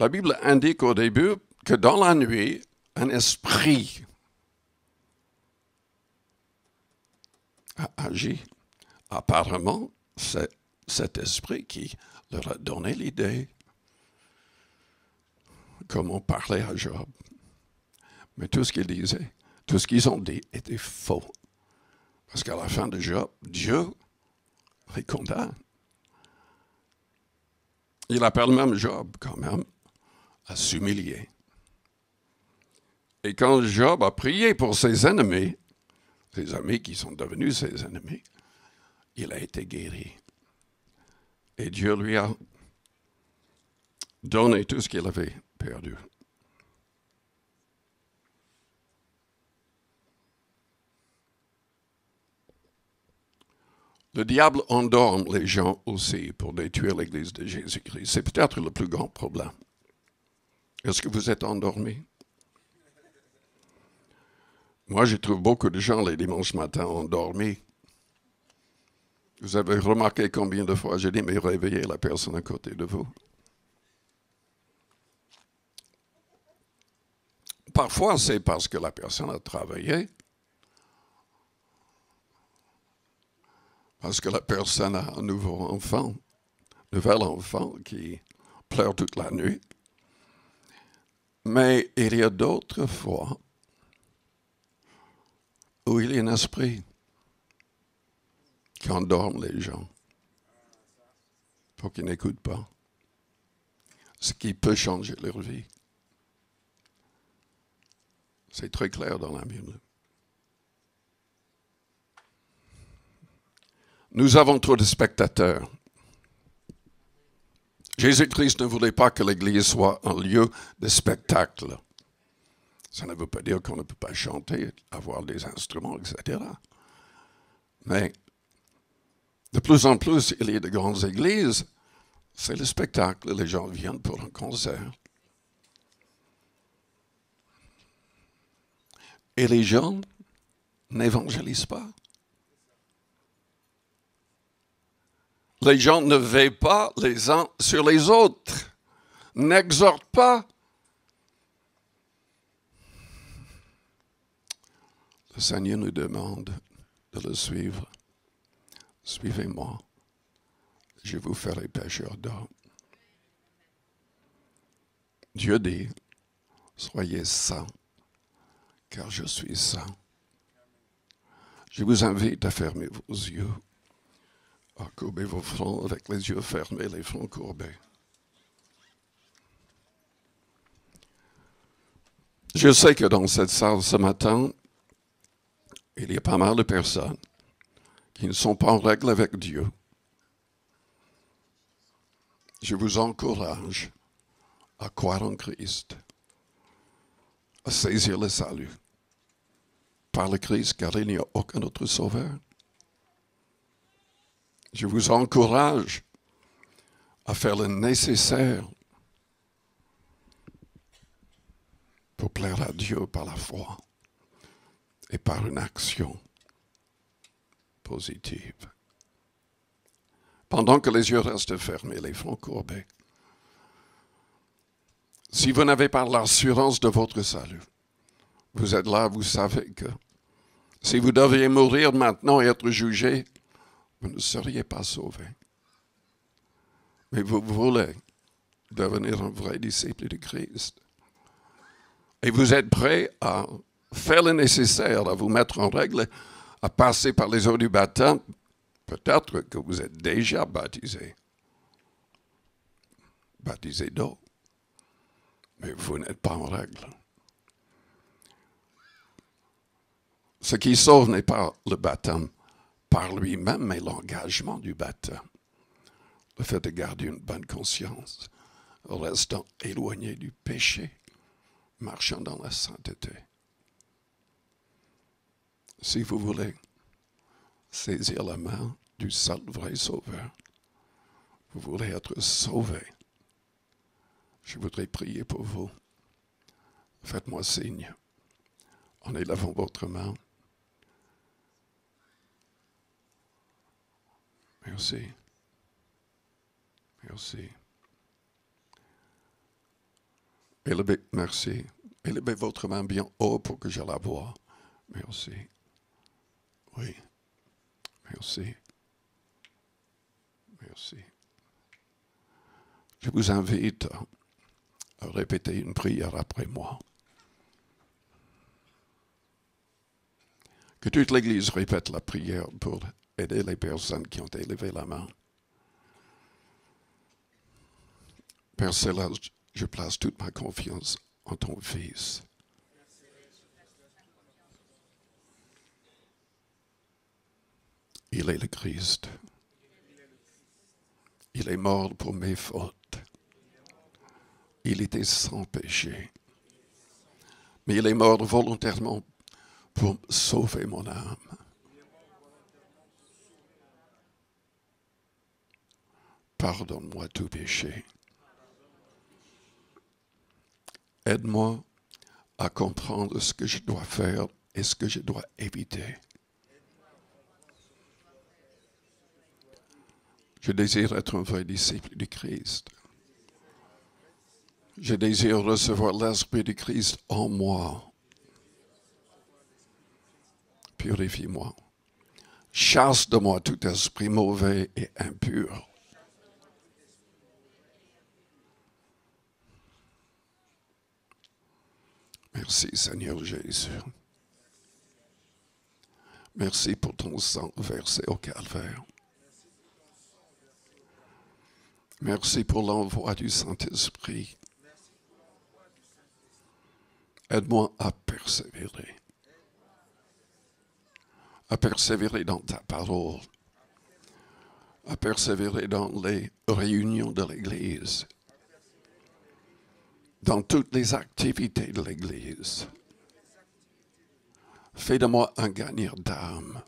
La Bible indique au début que dans la nuit, un esprit a agi. Apparemment, c'est cet esprit qui leur a donné l'idée comment parler à Job. Mais tout ce qu'ils disaient, tout ce qu'ils ont dit était faux. Parce qu'à la fin de Job, Dieu les condamne. Il appelle même Job, quand même, à s'humilier. Et quand Job a prié pour ses amis qui sont devenus ses ennemis, il a été guéri. Et Dieu lui a donné tout ce qu'il avait perdu. Le diable endorme les gens aussi pour détruire l'Église de Jésus-Christ. C'est peut-être le plus grand problème. Est-ce que vous êtes endormis? Moi, je trouve beaucoup de gens les dimanches matins endormis. Vous avez remarqué combien de fois j'ai dit, mais réveillez la personne à côté de vous. Parfois, c'est parce que la personne a travaillé. Parce que la personne a un nouvel enfant qui pleure toute la nuit. Mais il y a d'autres fois où il y a un esprit qui endorme les gens pour qu'ils n'écoutent pas. Ce qui peut changer leur vie. C'est très clair dans la Bible. Nous avons trop de spectateurs. Jésus-Christ ne voulait pas que l'Église soit un lieu de spectacle. Ça ne veut pas dire qu'on ne peut pas chanter, avoir des instruments, etc. Mais de plus en plus, il y a de grandes églises, c'est le spectacle. Les gens viennent pour un concert. Et les gens n'évangélisent pas. Les gens ne veillent pas les uns sur les autres, n'exhortent pas. Le Seigneur nous demande de le suivre. Suivez-moi, je vous ferai pécheurs d'hommes. Dieu dit, soyez saints, car je suis saint. Je vous invite à fermer vos yeux, à courber vos fronts avec les yeux fermés, les fronts courbés. Je sais que dans cette salle ce matin, il y a pas mal de personnes qui ne sont pas en règle avec Dieu. Je vous encourage à croire en Christ, à saisir le salut par le Christ, car il n'y a aucun autre sauveur. Je vous encourage à faire le nécessaire pour plaire à Dieu par la foi et par une action positive. Pendant que les yeux restent fermés, les fronts courbés, si vous n'avez pas l'assurance de votre salut, vous êtes là, vous savez que si vous deviez mourir maintenant et être jugé, vous ne seriez pas sauvé. Mais vous voulez devenir un vrai disciple de Christ. Et vous êtes prêt à faire le nécessaire, à vous mettre en règle, à passer par les eaux du baptême. Peut-être que vous êtes déjà baptisé d'eau, mais vous n'êtes pas en règle. Ce qui sauve n'est pas le baptême par lui-même, mais l'engagement du baptême. Le fait de garder une bonne conscience, restant éloigné du péché, marchant dans la sainteté. Si vous voulez saisir la main du seul vrai Sauveur, vous voulez être sauvé, je voudrais prier pour vous. Faites-moi signe en élevant votre main. Merci. Merci. Merci. Élevez votre main bien haut pour que je la voie. Merci. Oui. Merci. Merci. Je vous invite à répéter une prière après moi. Que toute l'Église répète la prière pour aider les personnes qui ont élevé la main. Père Céleste, je place toute ma confiance en ton Fils. Il est le Christ. Il est mort pour mes fautes. Il était sans péché. Mais il est mort volontairement pour sauver mon âme. Pardonne-moi tout péché. Aide-moi à comprendre ce que je dois faire et ce que je dois éviter. Je désire être un vrai disciple du Christ. Je désire recevoir l'Esprit du Christ en moi. Purifie-moi. Chasse de moi tout esprit mauvais et impur. Merci Seigneur Jésus. Merci pour ton sang versé au calvaire. Merci pour l'envoi du Saint-Esprit. Aide-moi à persévérer. À persévérer dans ta parole. À persévérer dans les réunions de l'Église. Dans toutes les activités de l'Église. Fais de moi un gagnant d'âme.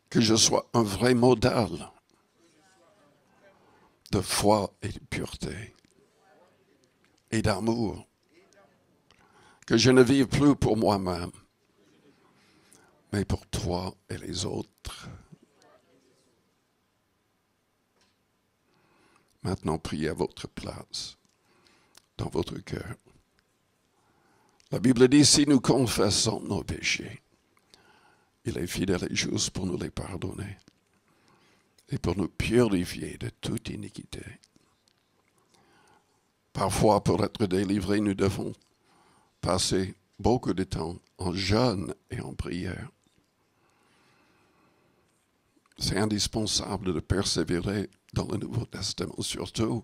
Que je sois un vrai modèle de foi et de pureté et d'amour. Que je ne vive plus pour moi-même, mais pour toi et les autres. Maintenant, priez à votre place, dans votre cœur. La Bible dit, si nous confessons nos péchés, il est fidèle et juste pour nous les pardonner et pour nous purifier de toute iniquité. Parfois, pour être délivrés, nous devons passer beaucoup de temps en jeûne et en prière. C'est indispensable de persévérer dans le Nouveau Testament, surtout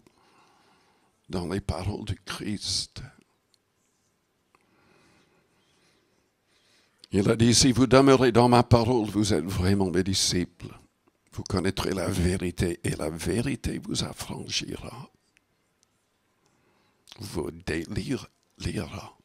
dans les paroles du Christ. Il a dit, si vous demeurez dans ma parole, vous êtes vraiment mes disciples. Vous connaîtrez la vérité et la vérité vous affranchira. Vous délivrera.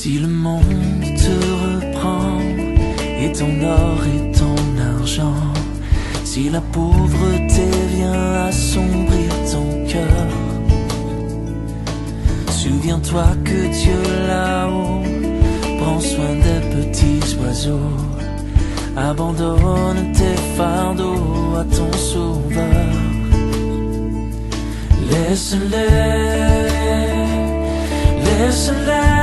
Si le monde te reprend et ton or et ton argent, si la pauvreté vient assombrir ton cœur, souviens-toi que Dieu là-haut prend soin des petits oiseaux. Abandonne tes fardeaux à ton sauveur. Laisse-les, laisse-les,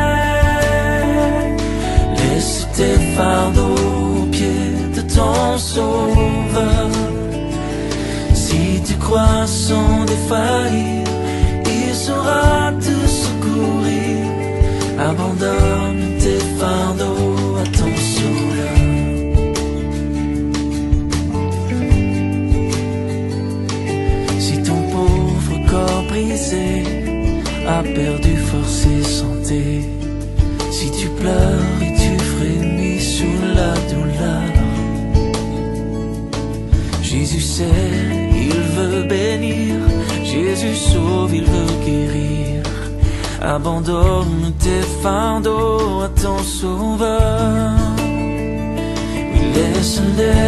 laisse tes fardeaux aux pieds de ton sauveur. Si tu crois sans défaillir, il saura te secourir. Abandonne tes fardeaux à ton sauveur. Si ton pauvre corps brisé a perdu force et santé, si tu pleures et tu frémis sous la douleur, Jésus sait, il veut bénir, Jésus sauve, il veut guérir. Abandonne tes fardeaux à ton sauveur. Oui, laisse-les,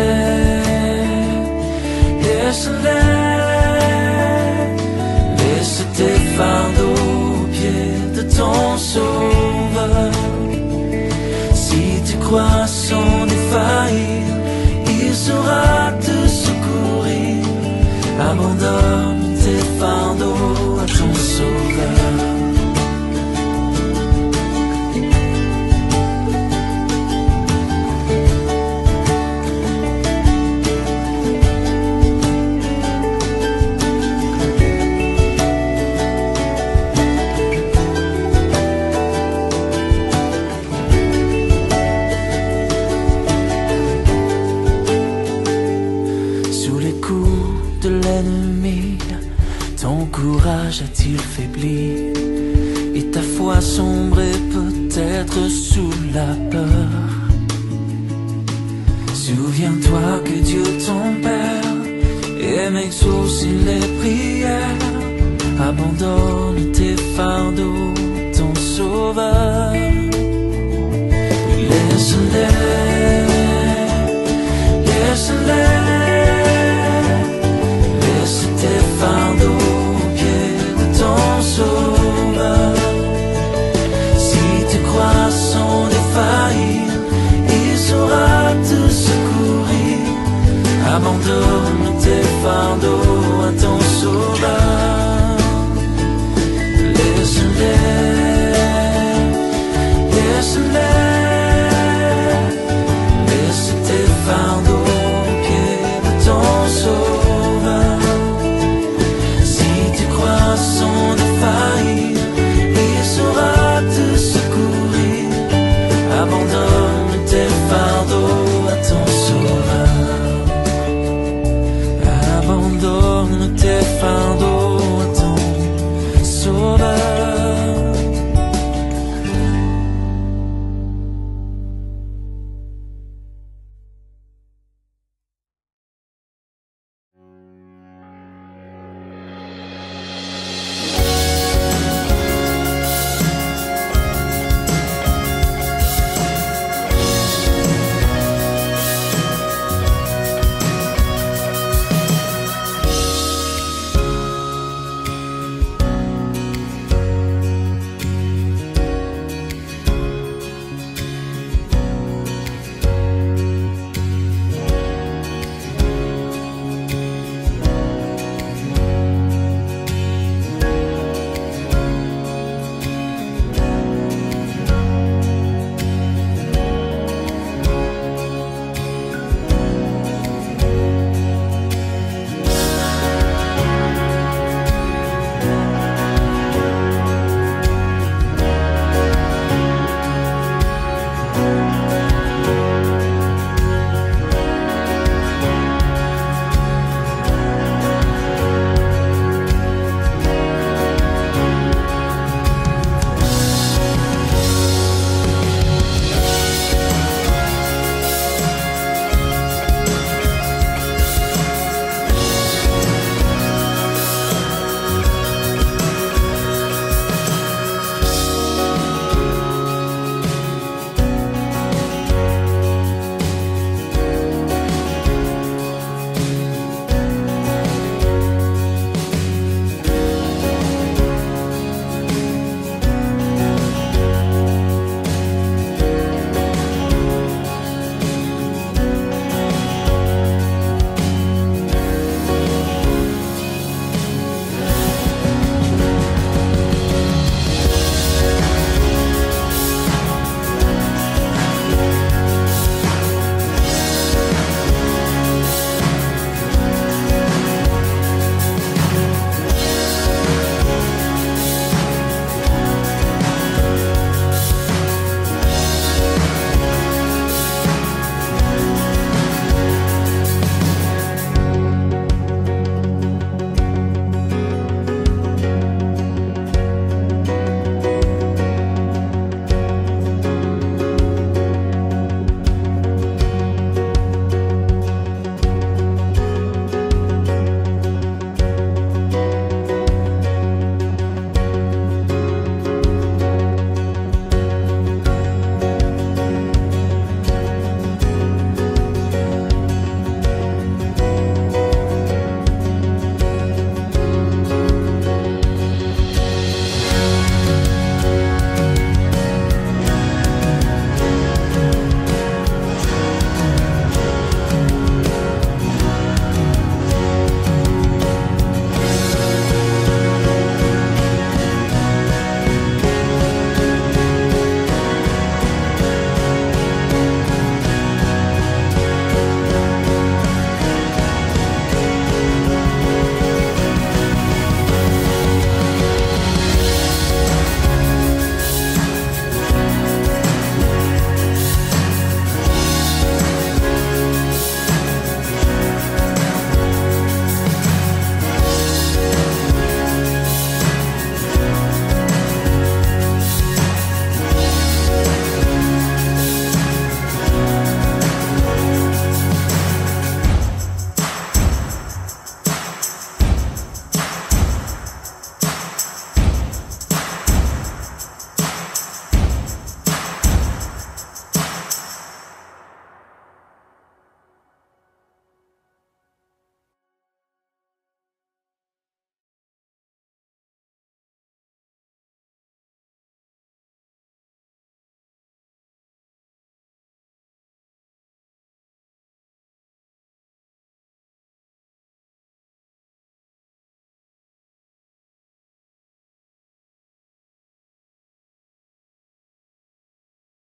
laisse-les, laisse tes fardeaux aux pieds de ton sauveur. Si tu crois sans défaillir, il saura te secourir. Abandonne tes fardeaux à ton sauveur. Ton courage a-t-il faibli et ta foi sombrée peut-être sous la peur? Souviens-toi que Dieu ton Père aime exaucer les prières. Abandonne tes fardeaux, ton Sauveur. Laisse-les, laisse-les, laisse tes fardeaux aux pieds de ton Sauveur. Si tu crois sans défaillir, il saura te secourir. Abandonne tes fardeaux à ton Sauveur.